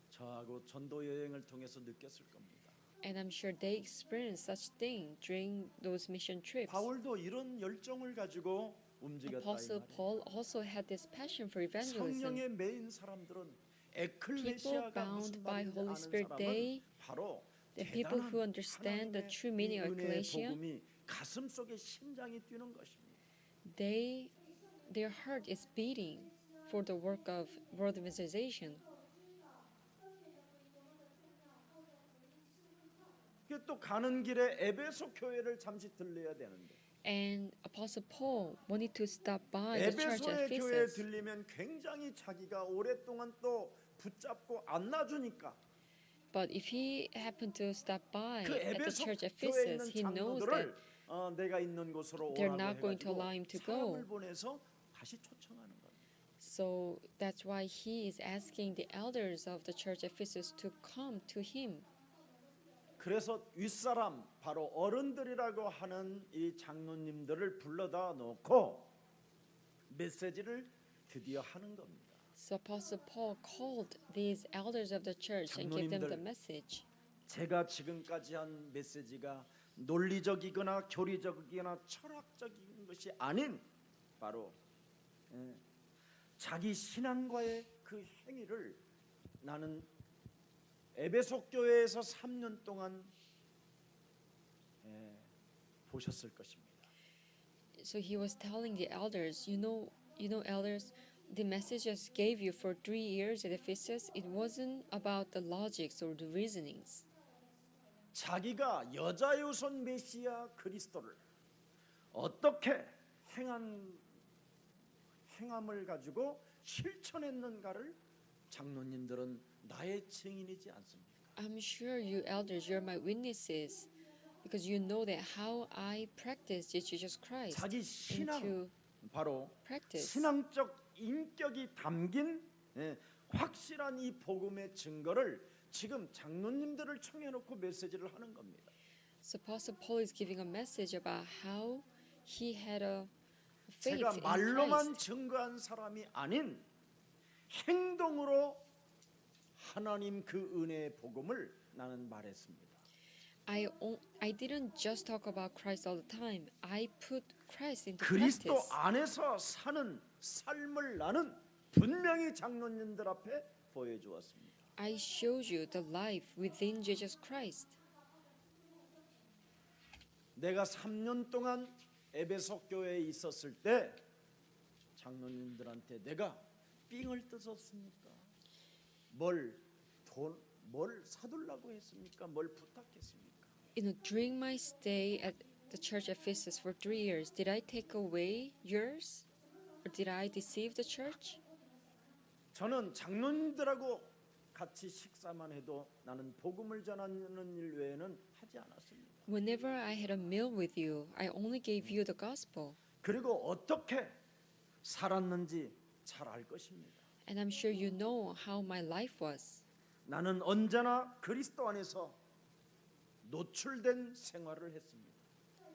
저하고 전도 여행을 통해서 느꼈을 겁니다. And I'm sure they experienced such thing during those mission trips. 바울도 이런 열정을 가지고 움직였다 이 Apostle 말이에요. Paul also had this passion for evangelism. 성령의 메인 사람들은 People 에클레시아가 bound 무슨 by 말인지 Holy 아는 Spirit, 사람은 they, 바로 the people who 대단한 understand the 하나님의 true meaning 이 of 은혜의 ecclesia, 복음이 가슴 속에 심장이 뛰는 것입니다. their heart is beating for the work of world evangelization. 또 가는 길에 에베소 교회를 잠시 들려야 되는데 And Apostle Paul wanted to stop by the church at 에베소의 교회에 Ephesus. 들리면 굉장히 자기가 오랫동안 또 붙잡고 안 놔주니까 But if he happened to stop by 그 at the 에베소 church at 교회에 Ephesus, 있는 he knows that 장로들을 내가 있는 곳으로 they're 오라고 not going to allow him 해가지고 to go. 사람을 보내서 다시 초청하는 거예요. So that's why he is asking the elders of the church at Ephesus to come to him. 그래서 윗사람 바로 어른들이라고 하는 이 장로님들을 불러다 놓고 메시지를 드디어 하는 겁니다. So Apostle Paul called these elders of the church and gave them the 장로님들. message. 제가 지금까지 한 메시지가 논리적이거나 교리적이거나 철학적인 것이 아닌 바로 자기 신앙과의 그 행위를 나는 에베소 교회에서 3년 동안 보셨을 것입니다. So he was telling the elders, you know, elders, the message I just gave you for 3 years at Ephesus, it wasn't about the logics or the reasonings. 자기가 여자유손 메시아 그리스도를 어떻게 행함을 가지고 실천했는가를 장로님들은 나의 증인이지 않습니까? I'm sure you elders, you're my witnesses, because you know that how I practiced Jesus Christ 자기 신앙, into 바로 practice. 신앙적 인격이 담긴 확실한 이 복음의 증거를 지금 장로님들을 청해놓고 메시지를 하는 겁니다. So Apostle Paul is giving a message about how he had a faith 제가 in 말로만 Christ. 증거한 사람이 아닌 행동으로 하나님 그 은혜의 복음을 나는 말했습니다. I didn't just talk about Christ all the time. I put Christ into 그리스도 practice. 안에서 사는 삶을 나는 분명히 장로님들 앞에 보여주었습니다. I showed you the life within Jesus Christ. 내가 3년 동안 에베소 교회에 있었을 때 장로님들한테 내가 삥을 뜯었습니까? 뭘 사둘라고 했습니까? 뭘 부탁했습니까? During my stay at the church Ephesus for 3 years, did I take away yours? Or did I deceive the church? 저는 장로님들하고 같이 식사만 해도 나는 복음을 전하는 일 외에는 하지 않았습니다. Whenever I had a meal with you, I only gave you the gospel. 그리고 어떻게 살았는지 잘 알 것입니다. And I'm sure you know how my life was. 나는 언제나 그리스도 안에서 노출된 생활을 했습니다.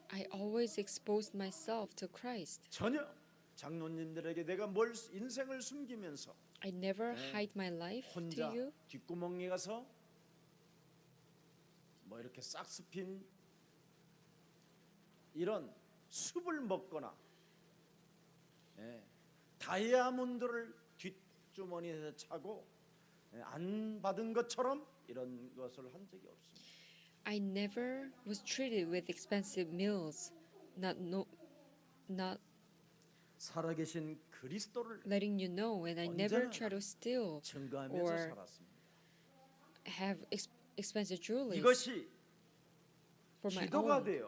I always exposed myself to Christ. 전혀 장로님들에게 내가 뭘 인생을 숨기면서 I never hide my life to 혼자 you. 뒷구멍에 가서 뭐 이렇게 싹스핀 이런 숲을 먹거나 다이아몬드를 뒷주머니에서 차고 안 받은 것처럼 이런 것을 한 적이 없습니다. I never was treated with expensive meals, not 살아계신 그리스도를 letting you know, and I never 언제나 try to steal 증거하면서 or 살았습니다. have expensive jewelry 이것이 for my 기도가 own. 되어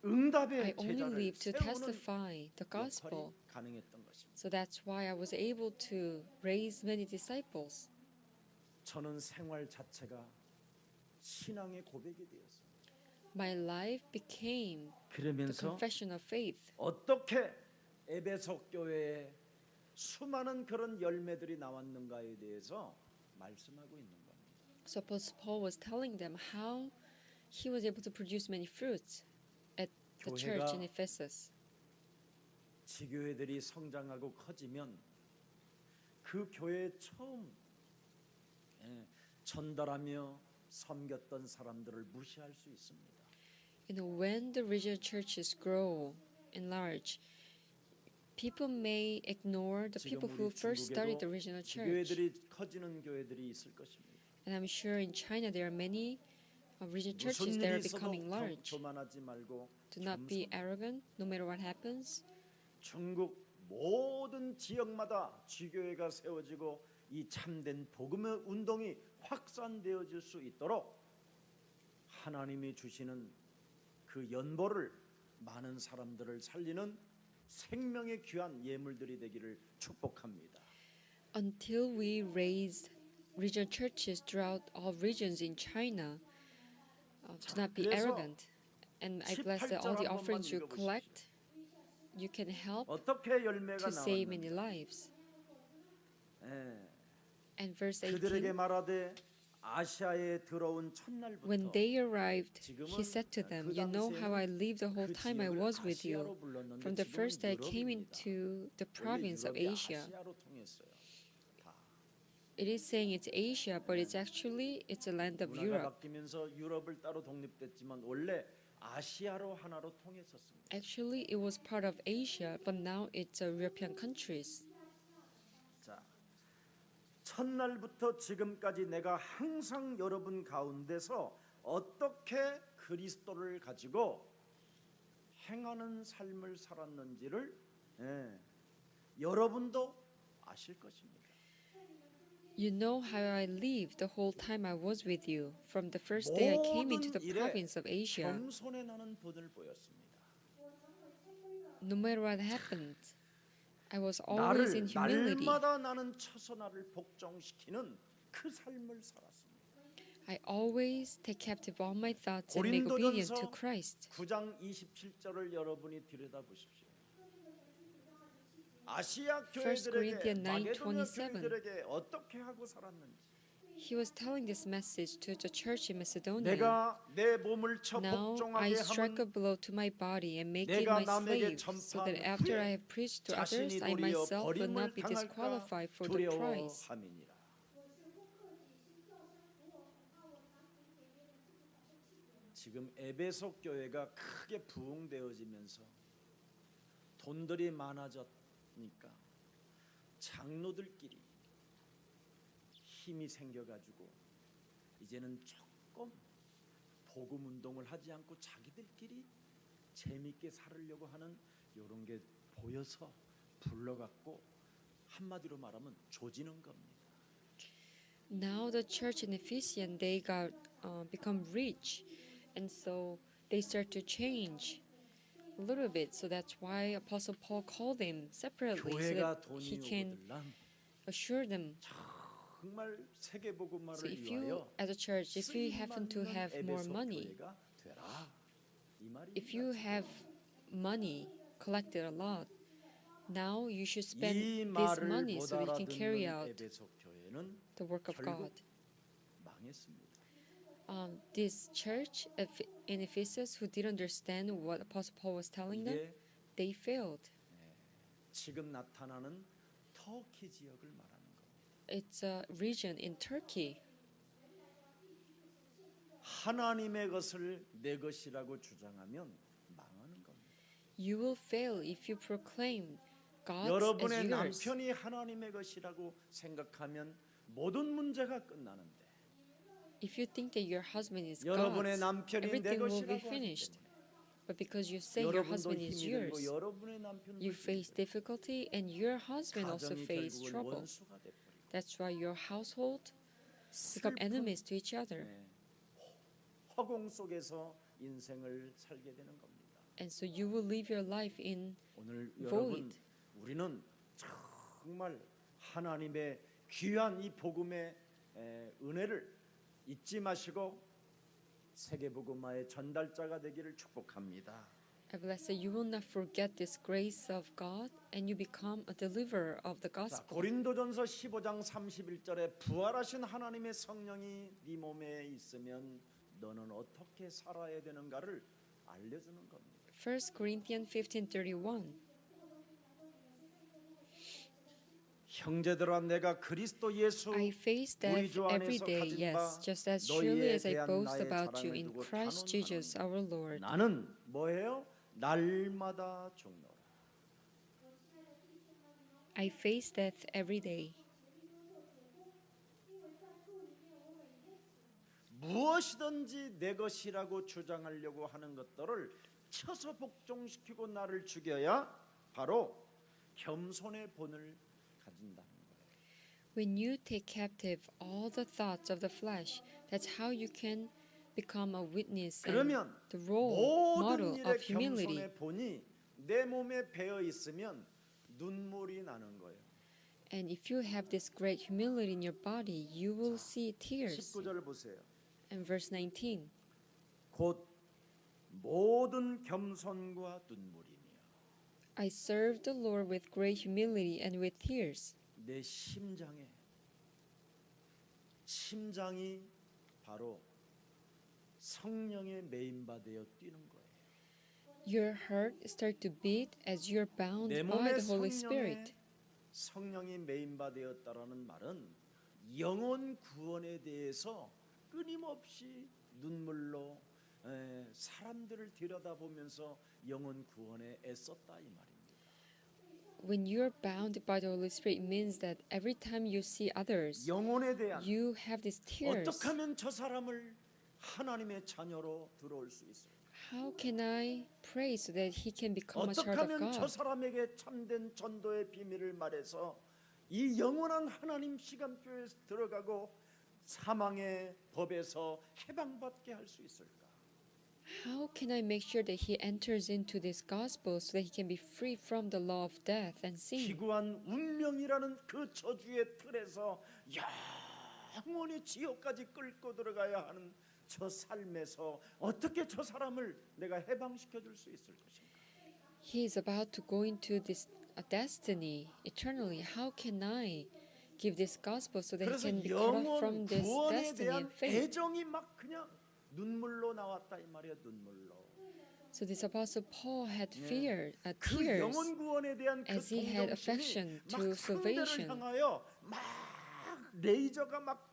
I 응답의 only 제자를 live to 세우는 testify the 역할이 gospel. 가능했던 것입니다. So that's why I was able to raise many disciples. 저는 생활 자체가 신앙의 고백이 되었습니다. My life became the 그러면서 confession of faith. 어떻게 에베소 교회에 수많은 그런 열매들이 나왔는가에 대해서 말씀하고 있는 겁니다. So Apostle Paul was telling them how he was able to produce many fruits at the church in 교회가 Ephesus. 지교회들이 성장하고 커지면 그 교회에 처음 전달하며 섬겼던 사람들을 무시할 수 있습니다. When the regional churches grow, enlarge, people may ignore the 지금 people who 우리 first started the 중국에도 regional church. 지교회들이 커지는 교회들이 있을 것입니다. And I'm sure in China there are many regional churches 무슨 that 일이 are 있어도 becoming large. 교만하지 말고 Do not be 겸손. arrogant no matter what happens. 중국 모든 지역마다 지교회가 세워지고 이 참된 복음의 운동이 확산되어질 수 있도록 하나님이 주시는 그 연보를 많은 사람들을 살리는 생명의 귀한 예물들이 되기를 축복합니다. Until we raise regional churches throughout all regions in China, do not be 그래서 arrogant. And I bless that all the 18절 한 offerings you 번만 collect, you can help 어떻게 열매가 to save many 나왔는지 lives. 예, And verse 그들에게 18, 말하되 아시아에 들어온 첫날부터 when they arrived, 지금은 he said to them, 그 You know how I 당시에는 lived the whole 그 time I 지역을 was with you. 아시아로 불렀는데 From the 지금은 first day I came 유럽입니다. into the 원래 province of 유럽이 Asia. 아시아로 통했어요. 다. It is saying it's Asia, but it's a land of 문화가 Europe. 바뀌면서 유럽을 따로 독립됐지만 원래 아시아로 하나로 통했었습니다. Actually, it was part of Asia, but now it's European countries. 자, 첫날부터 지금까지 내가 항상 여러분 가운데서 어떻게 그리스도를 가지고 행하는 삶을 살았는지를 여러분도 아실 것입니다. You know how I lived the whole time I was with you, from the first day I came into the 모든 일에 province of Asia. 겸손에 나는 본을 보였습니다. No matter what happened, I was always in humility. 날마다 나는 쳐서 나를 복종시키는 그 삶을 살았습니다. I always take captive all my thoughts and make obedient to 고린도전서 Christ. 9장 27절을 여러분이 들여다보십시오. 아시아 1 교회들에게 Corinthians 9, 마게도냐 27. 교회들에게 어떻게 하고 살았는지 He was telling this message to the church in Macedonia. 내가 내 몸을 쳐 Now I 복종하게 strike a 하면 blow to my body and make it 내가 my 남에게 slave, so that 전파한 after 후에 I have preached to others, 자신이 I 도리어 myself will 버림을 not be 당할까 disqualified for the prize. 두려워함이니라. 지금 에베소 교회가 크게 부흥되어지면서 돈들이 많아졌으니까 장로들끼리 힘이 생겨가지고 이제는 조금 복음 운동을 하지 않고 자기들끼리 재밌게 살으려고 하는 이런 게 보여서 불러갖고 한마디로 말하면 조지는 겁니다. Now the church in Ephesus, they got become rich, and so they start to change a little bit. So that's why Apostle Paul called them separately, so 교회가 that 돈이 he can 오거들란 assure them. 정말 세계복음화를 So if you, 위하여 as a church, if you happen to have more 에베소 money, 교회가 되라. 이 if you 말입니다. have money collected a lot, now you should spend 이 this 말을 money 못 so you can carry 알아듣는 out 에베소 교회는 the work of 결국 God. 망했습니다. This church in Ephesus who didn't understand what Apostle Paul was telling them, 이게 they failed. 지금 나타나는 터키 지역을 말하는 겁니다. It's a region in Turkey. 하나님의 것을 내 것이라고 주장하면 망하는 겁니다. You will fail if you proclaim God's as 여러분의 yours. 남편이 하나님의 것이라고 생각하면 모든 문제가 끝나는데 If you think that your husband is 여러분의 God's, 남편이 내 everything will be 것이라고 하기 finished. 때문에 But because you say your 여러분도 husband is 힘이 들고 yours, 여러분의 남편도 you face difficulty and your husband also 가정이 face 결국은 trouble. 원수가 돼버리고 That's why your household become 슬픈 enemies to each other. 허공 속에서 인생을 살게 되는 겁니다. And so you will live your life in 오늘 void. 여러분 우리는 정말 하나님의 귀한 이 복음의 은혜를 잊지 마시고 세계복음화의 전달자가 되기를 축복합니다. I bless that you will not forget this grace of God and you become a deliverer of the 자, gospel. 고린도전서 15장 31절에 부활하신 하나님의 성령이 네 몸에 있으면 너는 어떻게 살아야 되는가를 알려주는 겁니다. 1 Corinthians 15:31. 형제들아 내가 그리스도 예수 I face 우리 death 주 every 안에서 day, 가진 yes, 바 just as surely 너희에 as I 대한 boast 나의 about you 자랑을 in 두고 Christ Jesus 단언하노니 our Lord. 나는 뭐예요? 날마다 죽노라. I face death every day. 무엇이든지 내 것이라고 주장하려고 하는 것들을 쳐서 복종시키고 나를 죽여야 바로 겸손의 본을 가진다는 거예요. When you take captive all the thoughts of the flesh, that's how you can become a witness and 그러면 the role model 모든 of 일의 humility. 겸손의 본이 내 몸에 배어 있으면 눈물이 나는 거예요. And if you have this great humility in your body, you will see tears. 19절을 보세요. And verse 19. 곧 모든 겸손과 눈물이며 I serve the Lord with great humility and with tears. 내 심장이 바로 성령의 메인바되어 뛰는 거예요. Your heart start to beat as you're bound 내 by 몸에 the Holy Spirit. 성령이 메인바되었다라는 말은 영혼 구원에 대해서 끊임없이 눈물로 사람들을 들여다보면서 영혼 구원에 애썼다 이 말입니다. When you're bound by the Holy Spirit, it means that every time you see others, 영혼에 대한 you have these tears. 어떻게 하면 저 사람을 하나님의 자녀로 들어올 수 있을까? How can I pray so that he can become a 어떻게 child of 하면 저 God? 사람에게 참된 전도의 비밀을 말해서 이 영원한 하나님 시간표에 들어가고 사망의 법에서 해방받게 할 수 있을까? How can I make sure that he enters into this gospel so that he can be free from the law of death and sin? 기구한 운명이라는 그 저주의 틀에서 영원히 지옥까지 끌고 들어가야 하는 저 삶에서 어떻게 저 사람을 내가 해방시켜 줄 수 있을 것인가? He is about to go into this destiny eternally. How can I give this gospel so that he 그래서 can be cut off 영원 from this 구원에 destiny 대한 and fate? 애정이 막 그냥 눈물로 나왔다 이 말이야, 눈물로. So this apostle Paul had fear, 그 tears 영원 구원에 대한 그 as he had 동정심이 affection 막 to 상대를 salvation. 향하여 막 레이저가 막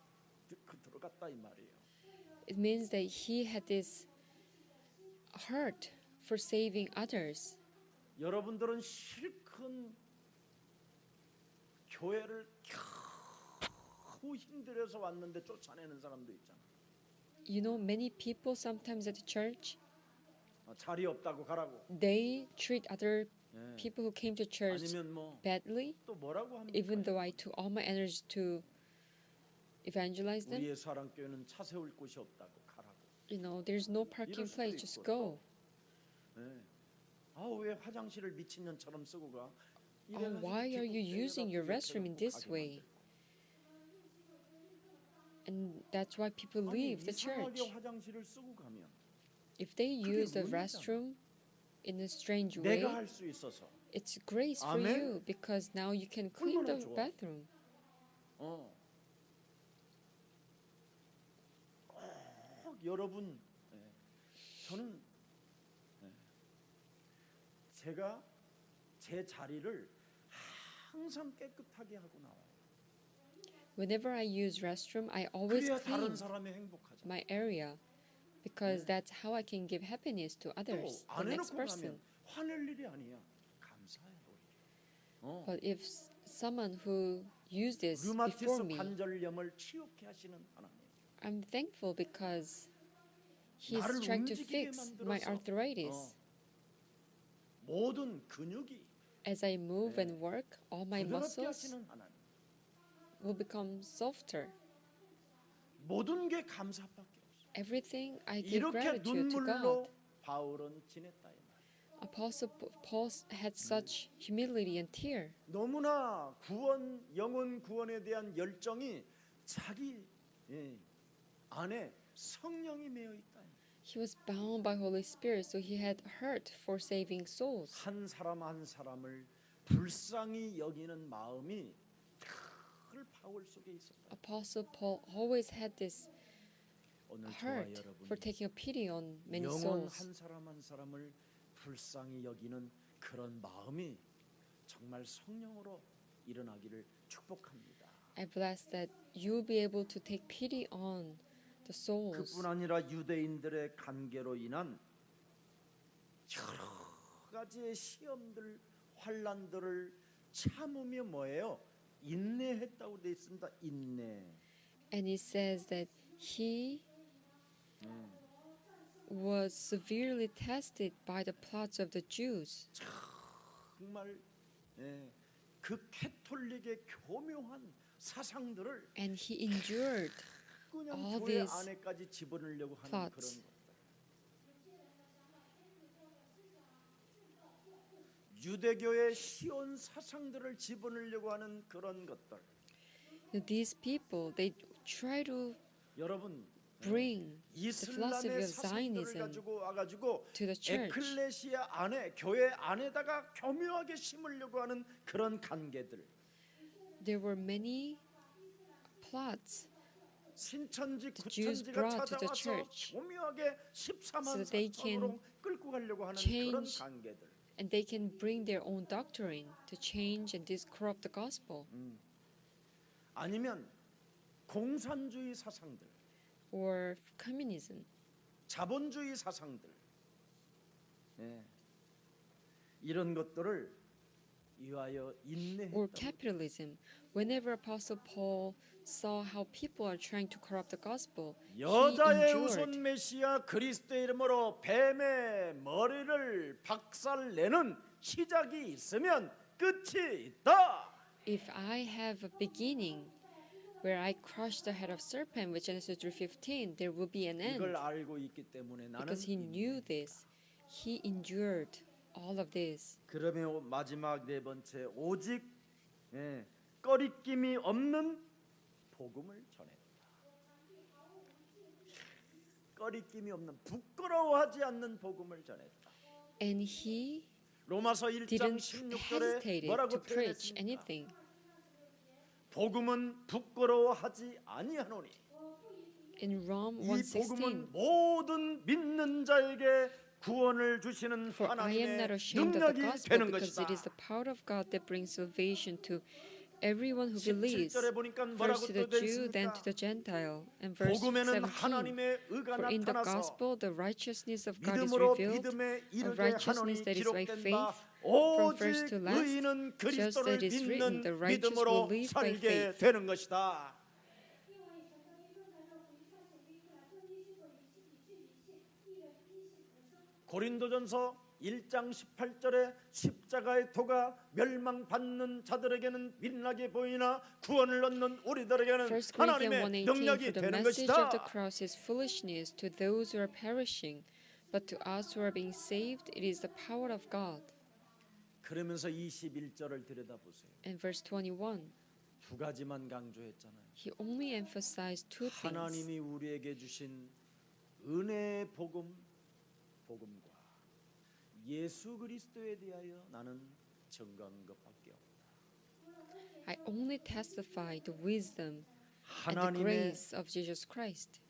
들어갔다 이 말이에요. It means that he had this heart for saving others. 여러분들은 실컷 교회를 겨우 힘들어서 왔는데 쫓아내는 사람도 있잖아. You know, many people sometimes at the church, 자리 없다고 가라고. they treat other 예. people who came to church 아니면 뭐 badly, 또 뭐라고 합니까? even though I took all my energy to evangelize them. 우리의 사랑교회는 차 세울 곳이 없다고 가라고. You know, there's no parking 이럴 수도 place, just 있고 go. 예. 왜 화장실을 미친년처럼 쓰고 가? Oh, 이래가지고 why are you 기독교회가 using your 또 restroom in 옆에 this 가게 way? 만들고. And that's why people 아니, leave the church. 이상하게 화장실을 쓰고 가면 If they 그게 use the 문제잖아. restroom in a strange way, 내가 할 수 있어서 it's grace for 아멘. you because now you can clean 얼마나 the 좋아. bathroom. 꼭 여러분, 저는 제가 제 자리를 항상 깨끗하게 하고 나와요. Whenever I use restroom, I always 그래야 다른 clean 사람이 행복하잖아. my area because that's how I can give happiness to others, 또 안 the next 해놓고 person. 가면 화낼 일이 아니야. 감사해 오히려. But if someone who used this before 류마티스 me, 관절염을 치유케 하시는 하나님. I'm thankful because He's 나를 trying to 움직이게 fix my 만들어서, arthritis. 모든 근육이 As I move and work, all my 부드럽게 muscles 하시는 하나님. will become softer. 모든 게 감사밖에 없어. Everything I give 이렇게 gratitude to 눈물로 God. 바울은 지냈다 이 말. Apostle Paul had such humility and tear. 너무나 구원, 영혼 구원에 대한 열정이 자기 안에 성령이 매여 있다. He was bound by Holy Spirit, so he had heart for saving souls. 한 사람 한 사람을 불쌍히 여기는 마음이 늘 바울 속에 있었다. Apostle Paul always had this 오늘 저와 heart 여러분이 for taking a pity on many 영혼 souls. 한 사람 한 사람을 불쌍히 여기는 그런 마음이 정말 성령으로 일어나기를 축복합니다. I bless that you'll be able to take pity on the souls. 그뿐 아니라 유대인들의 관계로 인한 여러 가지의 시험들, 환란들을 참으며 뭐예요? 인내했다고 돼 있습니다. 인내. And it says that he was severely tested by the plots of the Jews. 정말 그 캐톨릭의 교묘한 사상들을 And he endured 그냥 all 교회 these 안에까지 집어넣으려고 하는 plots. 그런 것들. 유대교의 시온 사상들을 집어넣으려고 하는 그런 것들. These people, they try to 여러분 bring the philosophy 이슬람의 of 사상들을 Zionism 가지고 와가지고 to the church. 에클레시아 안에 교회 안에다가 교묘하게 심으려고 하는 그런 관계들. There were many plots 신천지 Jews 구천지가 brought to the 찾아와서 church 교묘하게 14만 so that they 사천으로 끌고 가려고 하는 그런 change 관계들. and they can bring their own doctrine to change and corrupt the gospel. 아니면 공산주의 사상들, Or communism. 자본주의 사상들, 이런 것들을 위하여 Or 인내했다. capitalism. Whenever Apostle Paul saw how people are trying to corrupt the gospel, he 여자의 endured. 우선 메시아 그리스도의 이름으로 뱀의 머리를 박살내는 시작이 있으면 끝이 있다. If I have a beginning where I crushed the head of serpent, with Genesis 3:15, there will be an end. 이걸 알고 있기 때문에 나는 Because he knew this, he endured all of this. 그러면 마지막 네 번째 오직 꺼리낌이 없는 복음을 전했다. 꺼리낌이 없는 부끄러워하지 않는 복음을 전했다. And he 로마서 1장 didn't 16절에 hesitate 뭐라고 to preach 표현했습니까? anything. 복음은 부끄러워하지 아니하노니 In Rome 이 1:16, 복음은 모든 믿는 자에게 구원을 주시는 for I am 하나님의 not ashamed of the 능력이 gospel, 되는 because 것이다. it is the power of God that brings salvation to everyone who believes. 17절에 보니까 뭐라고 First to the 또 되어 Jew, then 있습니까? to the Gentile. And verse 복음에는 17, 하나님의 의가 for in the 나타나서 gospel the righteousness of God is 믿음으로 revealed, 믿음에 a 이르게 righteousness 하노니 that is by 기록된 faith, 바 from first 오직 to last, 의인은 just 그리스도를 that is written, 믿는 the righteous 믿음으로 will live by 살게 faith. 되는 것이다. 고린도전서 1장 18절에 십자가의 도가 멸망받는 자들에게는 민나게 보이나 구원을 얻는 우리들에게는 1 Corinthians 하나님의 1:18, 능력이 for the 되는 message of the 것이다. cross is foolishness to those who are perishing, but to us who are being saved, it is the power of God. 그러면서 21절을 들여다보세요. And verse 21, 두 가지만 강조했잖아요. he only emphasized two things. 하나님이 우리에게 주신 은혜의 복음과 예수 그리스도에 대하여 나는 증거한 것밖에 없다. I only testify the wisdom and the 하나님의 grace of Jesus Christ.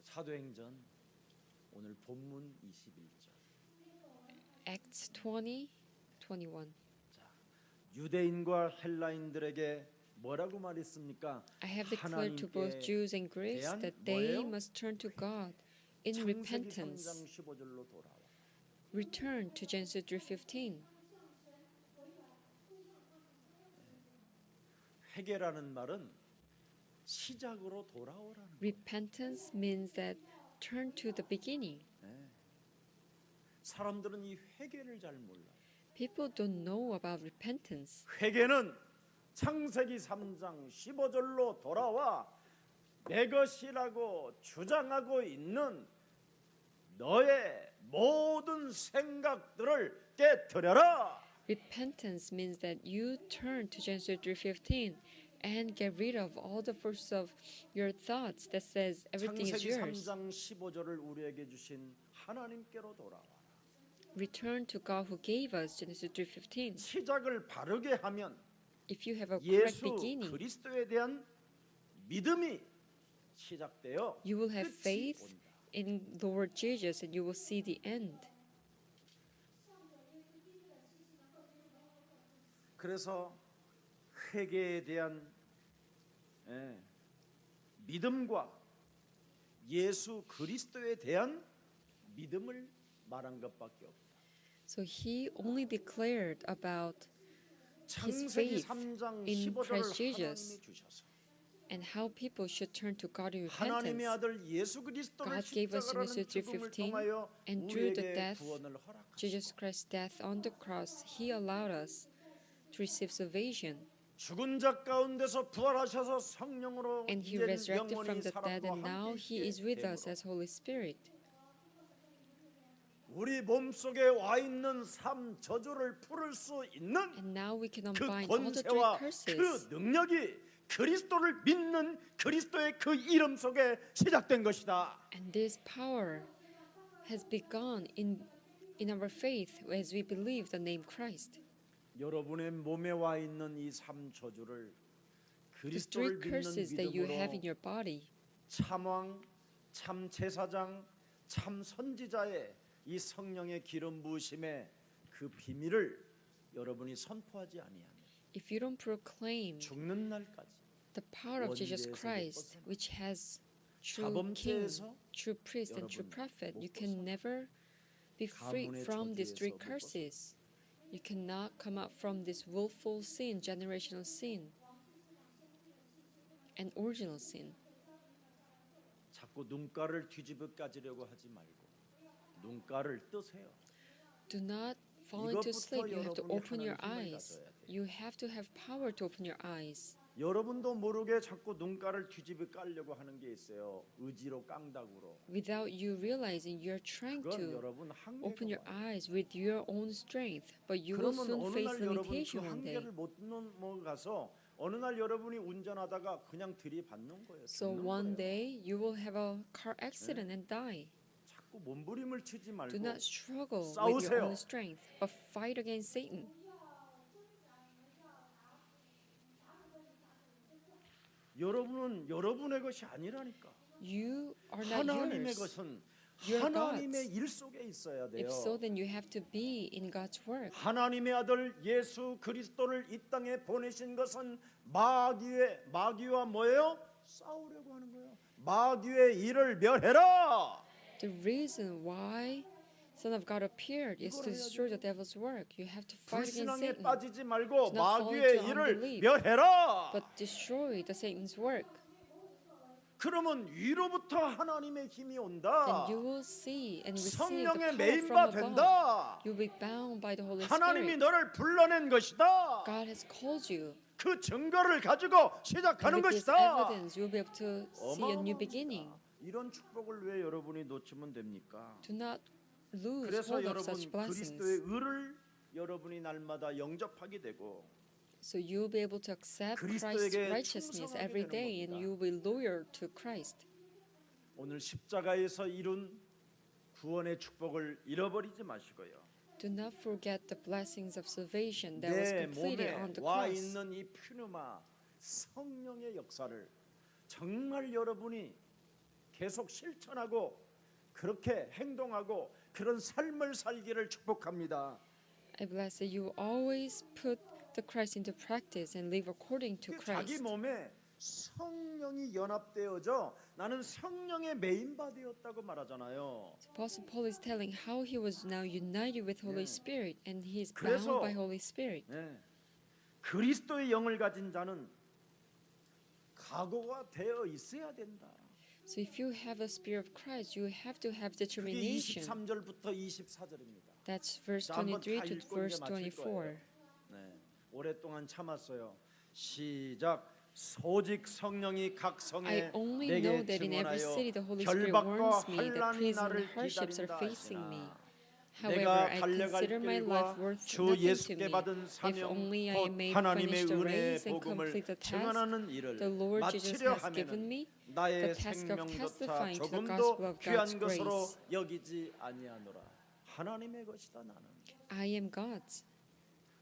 사도행전 오늘 본문 21절. Acts 20:21. 유대인과 헬라인들에게 뭐라고 말했습니까? I have declared to both 하나님께 Jews and Greeks 대한 that they 뭐예요? must turn to God in 창세기 repentance. 3장 15절로 돌아와. Return to Genesis 3:15. 회개라는 말은 시작으로 돌아오라는 거예요. Repentance means that turn to the beginning. 사람들은 이 회개를 잘 몰라요. People don't know about repentance. 회개는 창세기 3장 15절로 돌아와 내 것이라고 주장하고 있는 너의 모든 생각들을 깨뜨려라. Repentance means that you turn to Genesis 3:15 and get rid of all the fruits of your thoughts that says everything is 창세기 yours. 3장 15절을 우리에게 주신 하나님께로 돌아와. Return to God who gave us Genesis 3:15. 시작을 바르게 하면 If you have a correct 예수 beginning, 그리스도에 대한 믿음이 시작되어 you will have 끝이 faith 온다. in the Lord Jesus and you will see the end. 그래서 회개에 대한 믿음과 예수 그리스도에 대한 믿음을 말한 것밖에 없다. So he only declared about his 창세기 faith 3장 in 15절을 Christ 하나님이 Jesus 주셔서 and how people should turn to God in 하나님의 repentance. 아들 예수 그리스도를 God gave us 십자가라는 Genesis 죽음을 3:15 통하여 and through the 우리에게 death, 구원을 허락하시고 Jesus Christ's death on the cross, he allowed us to receive salvation. 죽은 자 가운데서 부활하셔서 성령으로 And he 이제는 resurrected 영원히 from the dead, 사람과 and now 함께 he is with us 됨으로 as Holy Spirit. 우리 몸속에 와 있는 삶 저주를 풀을 수 있는 And now we can 그 unbind all the three 권세와 curses. 그 능력이 그리스도를 믿는 그리스도의 그 이름 속에 시작된 것이다. And this power has begun in our faith as we believe the name Christ. 여러분의 몸에 와 있는 이 삶 저주를 The three 그리스도를 curses 믿는 that you have in 믿음으로 your body, 참왕, 참 제사장, 참 선지자의 이 성령의 기름 부으심의 그 비밀을 여러분이 선포하지 아니하면 if you don't proclaim 죽는 날까지 the power of Jesus 원죄에서 Christ, 못 which has true king, 자범죄에서 true priest, and true 여러분 prophet, you 못 can 벗어나. never be free 가문의 from these three 저주에서 못 curses. You cannot come out from this willful sin, generational sin, and original sin. 자꾸 눈가를 뒤집어 까지려고 하지 말고 눈가를 뜨세요. Do not fall into 이것부터 sleep. You have to 여러분이 open your 하나님의 힘을 eyes. 가져야 돼요. You have to have power to open your eyes. 여러분도 모르게 자꾸 눈가를 뒤집어 깔려고 하는 게 있어요. 의지로 깡다구로. Without you realizing, you're trying 그건 to 여러분 open your 한계가. eyes with your own strength, but you will 그러면 soon 어느 face 날 여러분 그 limitation one day. 한계를 못 넘어가서 어느 날 여러분이 운전하다가 그냥 들이받는 거예요. So 죽는 one 거예요. day you will have a car accident and die. 자꾸 몸부림을 치지 말고 Do not struggle with 싸우세요. your own strength, but fight against Satan. 여러분은 여러분의 것이 아니라니까. You are not 하나님의 yours. 것은 You're 하나님의 God's. 일 속에 있어야 돼요. If so, then you have to be in God's work. 하나님의 아들 예수 그리스도를 이 땅에 보내신 것은 마귀와 뭐예요? 싸우려고 하는 거예요. 마귀의 일을 멸해라. The reason why Son of God appeared is to destroy the devil's work. You have to fight against 불신앙에 Satan, 빠지지 말고 Do not fall 마귀의 into 일을 unbelief. 멸해라. but destroy the Satan's work. 그러면 위로부터 하나님의 힘이 온다. Then you will see and receive the 성령의 power 메인바 from above. 된다. You'll be bound by the Holy 하나님이 Spirit. 너를 불러낸 것이다. God has called you. 그 증거를 가지고 시작하는 And with this 것이다. evidence, you'll be able to see a new beginning. 이런 축복을 왜 여러분이 놓치면 됩니까? Do not lose 그래서 hold of 여러분 such blessings. 그리스도의 의를 여러분이 날마다 영접하게 되고 So you'll be able to accept Christ's 그리스도에게 righteousness 충성하게 every 되는 day, and 겁니다. you'll be loyal to Christ. 오늘 십자가에서 이룬 구원의 축복을 잃어버리지 마시고요. Do not forget the blessings of salvation that was 내 completed 몸에 on the 와 cross. 있는 이 퓨누마 성령의 역사를 정말 여러분이 계속 실천하고 그렇게 행동하고 그런 삶을 살기를 축복합니다. I bless that you always put the Christ into practice and live according to 자기 Christ. 몸에 성령이 연합되어져 나는 성령의 메인바 되었다고 말하잖아요. Apostle Paul is telling how he was now united with Holy Spirit, and he is 그래서- bound by Holy Spirit. 네. 그리스도의 영을 가진 자는 각오가 되어 있어야 된다. So if you have the Spirit of Christ, you have to have 그게 determination. 23절부터 24절입니다. That's verse 자, 한번 다 23 to 읽고 verse 이제 마칠 24. 거예요. 네. 오랫동안 참았어요. 시작. 소직 성령이 각 I 성에 only 내게 know that in every 증언하여 city the Holy Spirit 결박과 warns me that 환난 prison 나를 and hardships are 기다린다 facing me. 하시나. However, 내가 I 달려갈 consider my life 길과 worth 주 nothing to 예수께 me. 받은 If 사명 only I 곧 may 하나님의 finish the 은혜의 race and 복음을 complete the task 증언하는 일을 the Lord Jesus 마치려 has given 하면은 me, 나의 the task of 생명조차 testifying to the 조금도 gospel of 귀한 God's 것으로 grace. 여기지 아니하노라. 하나님의 것이다 나는. I am God's.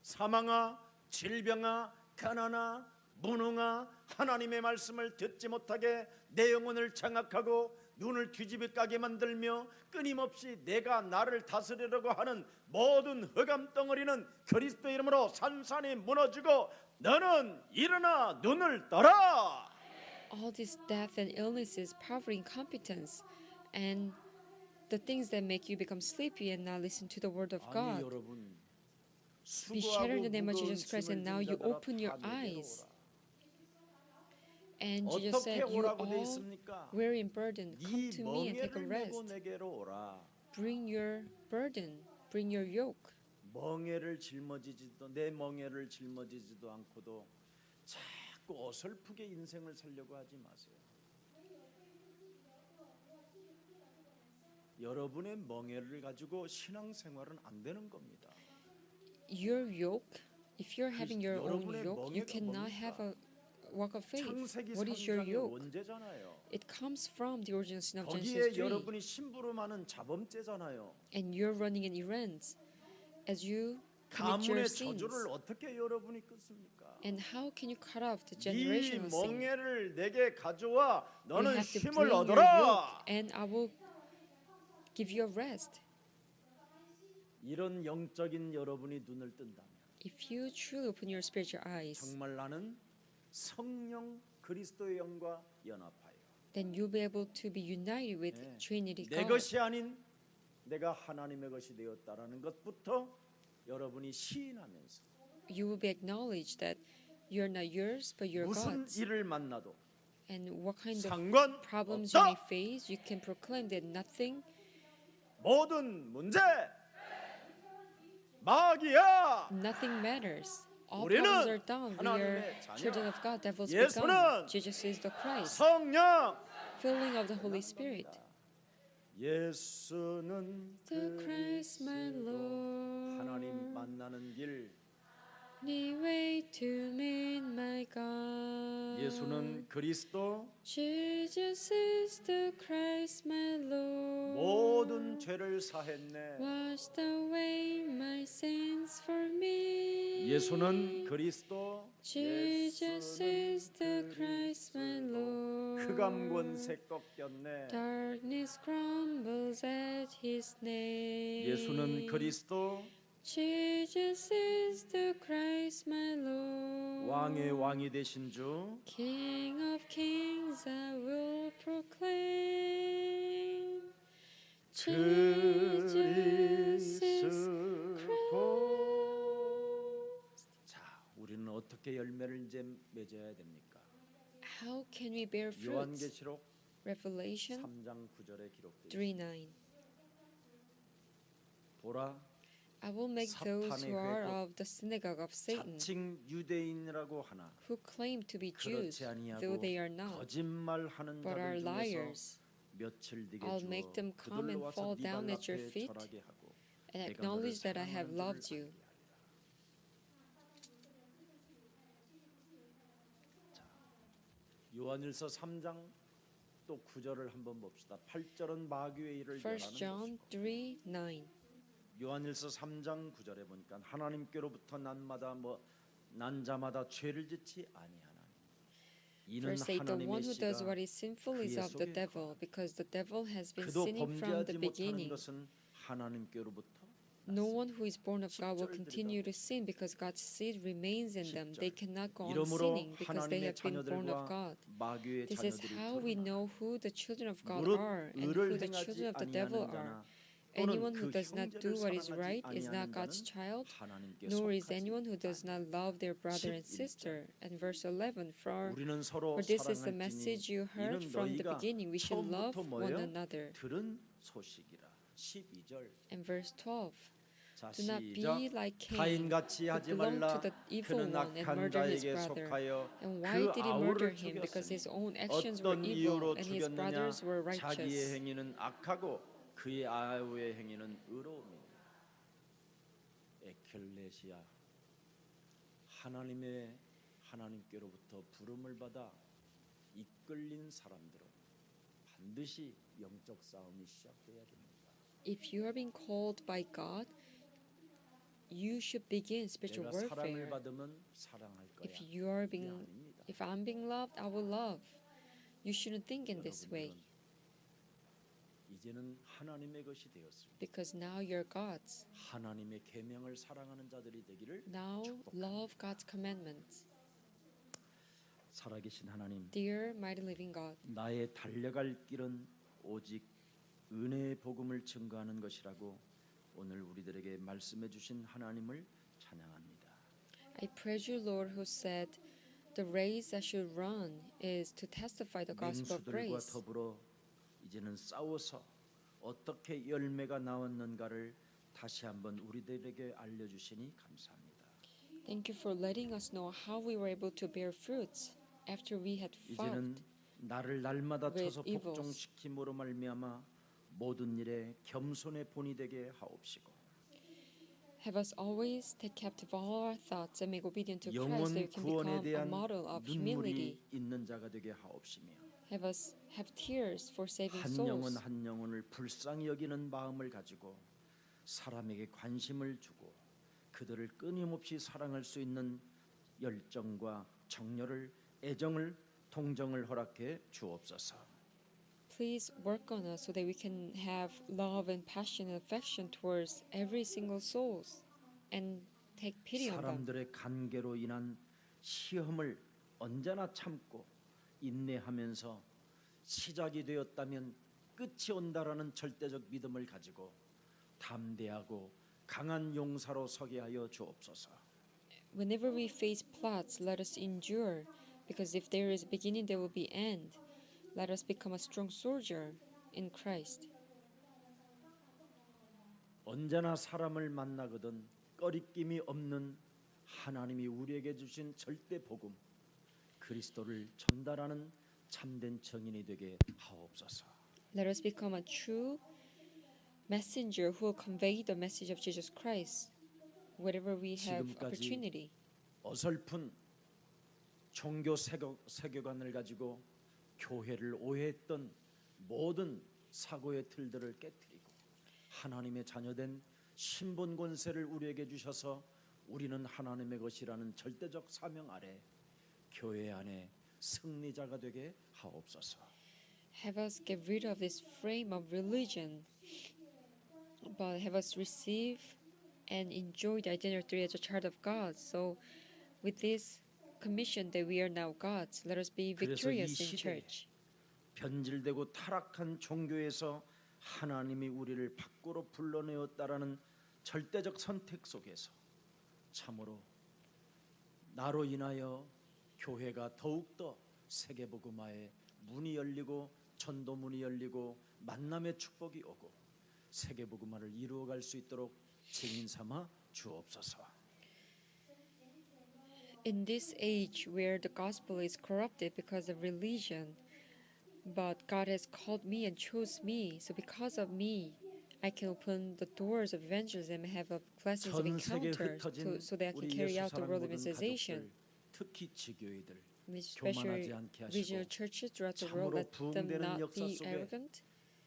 사망아 질병아 가난아 무능아 하나님의 말씀을 듣지 못하게 내 영혼을 장악하고 눈을 뒤집어 까게 만들며 끊임없이 내가 나를 다스리려고 하는 모든 흑암 덩어리는 그리스도 이름으로 산산이 무너지고 너는 일어나 눈을 떠라. All this death and illnesses, poverty, incompetence, and the things that make you become sleepy and not listen to the word of 아니 God. 여러분 Be shattered in the name of 무거운 Jesus Christ, 짐을 and now 진 you 자들아 open your 다 내게로 eyes. 오라. And Jesus 어떻게 said, You 오라고 돼 all 있습니까? weary and burdened, come 네 to me and take a 멍에를 메고 rest. 내게로 오라. Bring your burden, bring your yoke. 멍에를 짊어지지도 내 멍에를 짊어지지도 않고도 자꾸 어설프게 인생을 살려고 하지 마세요. 여러분의 멍에를 가지고 신앙생활은 안 되는 겁니다. Your yoke, if you're having your own 여러분의 yoke, you 멍에가 cannot have a walk of faith. 창세기 What is your 3장의 yoke? 원죄잖아요. It comes from the original sin of 거기에 Genesis 3. 여러분이 심부름하는 자범죄잖아요. And you're running in errands as you commit your 가문의 sins. 저주를 어떻게 여러분이 끊습니까? And how can you cut off the 이 generational sin? 멍에를 내게 가져와 You 너는 have to 힘을 bring your 얻어라. yoke, and I will give you a rest. 이런 영적인 여러분이 눈을 뜬다면 If you truly open your spiritual eyes, 정말 나는 성령 그리스도의 영과 연합하여 then you'll be able to be united with 네. Trinity 내 God. 것이 아닌 내가 하나님의 것이 되었다라는 것부터 여러분이 시인하면서 You will be acknowledged that you're not yours, but you're 무슨 God's. 일을 만나도 And what kind of 상관 problems you may 없다. face, you can proclaim that nothing, 모든 문제 마귀야 nothing matters. all 우리는 problems are done. We are 하나님의 자녀. children of God. Devils be 예수는 gone. Jesus is the Christ. 성령. Filling of the Holy Spirit. 예수는 The Christ, my Lord. 하나님 만나는 길. The way to meet my God. 예수는 그리스도. Jesus is the Christ, my Lord. 모든 죄를 사했네. Washed away my sins for me. 예수는 그리스도. Jesus is the Christ, my Lord. 흑암 권세 꺾였네. Darkness crumbles at His name. 예수는 그리스도. Jesus is the Christ, my Lord. 왕의 왕이 되신 주. King of kings, I will proclaim. Jesus is Christ. 자, 우리는 어떻게 열매를 이제 맺어야 됩니까? How can we bear fruits? 요한계시록 Revelation 3장 9절에 기록되어 3:9. 보라, I will make those 사탄의 who are 회복, of the synagogue of Satan, 자칭 유대인이라고 하나 who claim to be Jews, 그렇지 아니하고 though they are not, 거짓말하는 but are 자들 중에서 liars. 며칠 뒤에 I'll 주어 make them come 그들로 and 와서 fall 네 down 발 at your 앞에 feet 절하게 하고 and 내가 acknowledge 너를 that I have 사랑하는 loved 줄을 you. 알게 하리라. 자, 요한일서 3장 또 9절을 한번 봅시다. 8절은 마귀의 일을 1 멸하는 John 것이고 3:9. 요한일서 3장 9절에 보니까 하나님께로부터 난 자마다 죄를 짓지 아니하나니 이는 Verse 8, the 하나님의 one who does 씨가 what is sinful is 그의 of the 속에 devil, because the devil has been 그도 sinning from 범죄하지 the 못하는 beginning. 것은 하나님께로부터 No one who is born of God will 10절 continue to sin because God's seed remains in them. They 10절. cannot go on 이러므로 sinning because they 하나님의 have been born of 자녀들과 God. 마귀의 This is 자녀들이 how we 드러나 know who the children of God 무릇 are and who 의를 the 행하지 children of the devil 아니하는 are. 자나 또는 Anyone who 그 does not do 형제를 what is 사랑하지 right is not 아니하는 God's 자는 child, 하나님께 nor is 속하지 anyone who does not love their brother and 11절. sister. And verse 11, 우리는 서로 for this is the 사랑할지니 message you heard 이는 from the 너희가 beginning. We should love 처음부터 one 뭐예요? another. 들은 소식이라. 12절. And verse 12, 자, do not 시작. be like Cain, 가인같이 who 하지 belonged 말라. to the evil 그는 one and 악한 murdered his 자에게 brother. 속하여 And why 그 did he murder 아우를 him? Because his 죽였으니 own actions were 어떤 evil 이유로 and his brothers were 죽였느냐 자기의 righteous. 행위는 악하고 그의 아우의 행위는 의로움이니 에클레시아 하나님께로부터 부름을 받아 이끌린 사람들은 반드시 영적 싸움이 시작돼야 됩니다. If you are being called by God, you should begin spiritual 내가 사랑을 warfare. 받으면 사랑할 거야. If you are 이게 being, 아닙니다. if I'm being loved, I will love. You shouldn't think in this way, 여러분들은 이제는 하나님의 것이 되었습니다. because now you're God's. 하나님의 계명을 사랑하는 자들이 되기를 Now 축복합니다. love God's commandments. 살아계신 하나님, Dear mighty living God, 나의 달려갈 길은 오직 은혜의 복음을 증거하는 것이라고 오늘 우리들에게 말씀해 주신 하나님을 찬양합니다. I praise you, Lord, who said, the race I should run is to testify the gospel of 맹수들과 grace. 더불어 이제는 싸워서 어떻게 열매가 나왔는가를 다시 한번 우리들에게 알려주시니 감사합니다. Thank you for letting us know how we were able to bear fruits after we had 이제는 fought. 나를 날마다 with 쳐서 evils. 복종시킴으로 말미암아 모든 일에 겸손의 본이 되게 하옵시고 Have us always take captive all our thoughts and make obedient to Christ, 영원 so you can 구원에 become a 대한 model of humility. 눈물이 있는 자가 되게 하옵시며 Have us have tears for saving 한 souls. 영혼 한 영혼을 불쌍히 여기는 마음을 가지고 사람에게 관심을 주고 그들을 끊임없이 사랑할 수 있는 열정과 정열을 애정을 동정을 허락해 주옵소서. Please work on us so that we can have love and passion and affection towards every single soul and take pity on them. 사람들의 관계로 인한 시험을 언제나 참고 인내하면서 시작이 되었다면 끝이 온다라는 절대적 믿음을 가지고 담대하고 강한 용사로 서게 하여 주옵소서. Whenever we face plots, let us endure, because if there is a beginning, there will be end. Let us become a strong soldier in Christ. 언제나 사람을 만나거든 꺼리낌이 없는 하나님이 우리에게 주신 절대 복음 그리스도를 전달하는 참된 증인이 되게 하옵소서. Let us become a true messenger who will convey the message of Jesus Christ wherever we have 지금까지 opportunity. 어설픈 종교 세계관을 가지고 교회를 오해했던 모든 사고의 틀들을 깨뜨리고 하나님의 자녀된 신분 권세를 우리에게 주셔서 우리는 하나님의 것이라는 절대적 사명 아래 교회 안에 승리자가 되게 하옵소서. Have us get rid of this frame of religion, but have us receive and enjoy the identity as a child of God. So, with this commission that we are now God's, let us be 그래서 이 victorious in 시대에 church. 변질되고 타락한 종교에서 하나님이 우리를 밖으로 불러내었다라는 절대적 선택 속에서 참으로 나로 인하여 교회가 더욱더 세계복음화의 문이 열리고 전도 문이 열리고 만남의 축복이 오고 세계복음화를 이루어갈 수 있도록 증인 삼아 주옵소서. In this age where the gospel is corrupted because of religion, but God has called me and chose me, so because of me, I can open the doors of evangelism and have a blessings of 전 세계에 encounters 흩어진 so that I can 우리 carry 예수 out the 사랑 world 모든 evangelization. 가족들 특히 지교회들 Especially 교만하지 않게 regional 하시고 churches throughout the world, 참으로 let them 부흥되는 not 역사 be 속에 arrogant.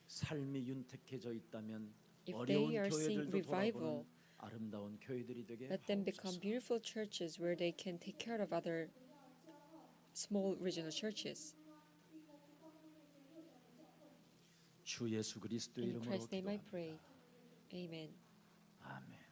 삶이 윤택해져 있다면 If 어려운 they are seeing 교회들도 revival, 돌아보는 아름다운 교회들이 되게 let them become 하옵소서. beautiful churches where they can take care of other small regional churches. 주 예수 그리스도의 In 이름으로 Christ's name I 기도합니다. pray. Amen. 아멘.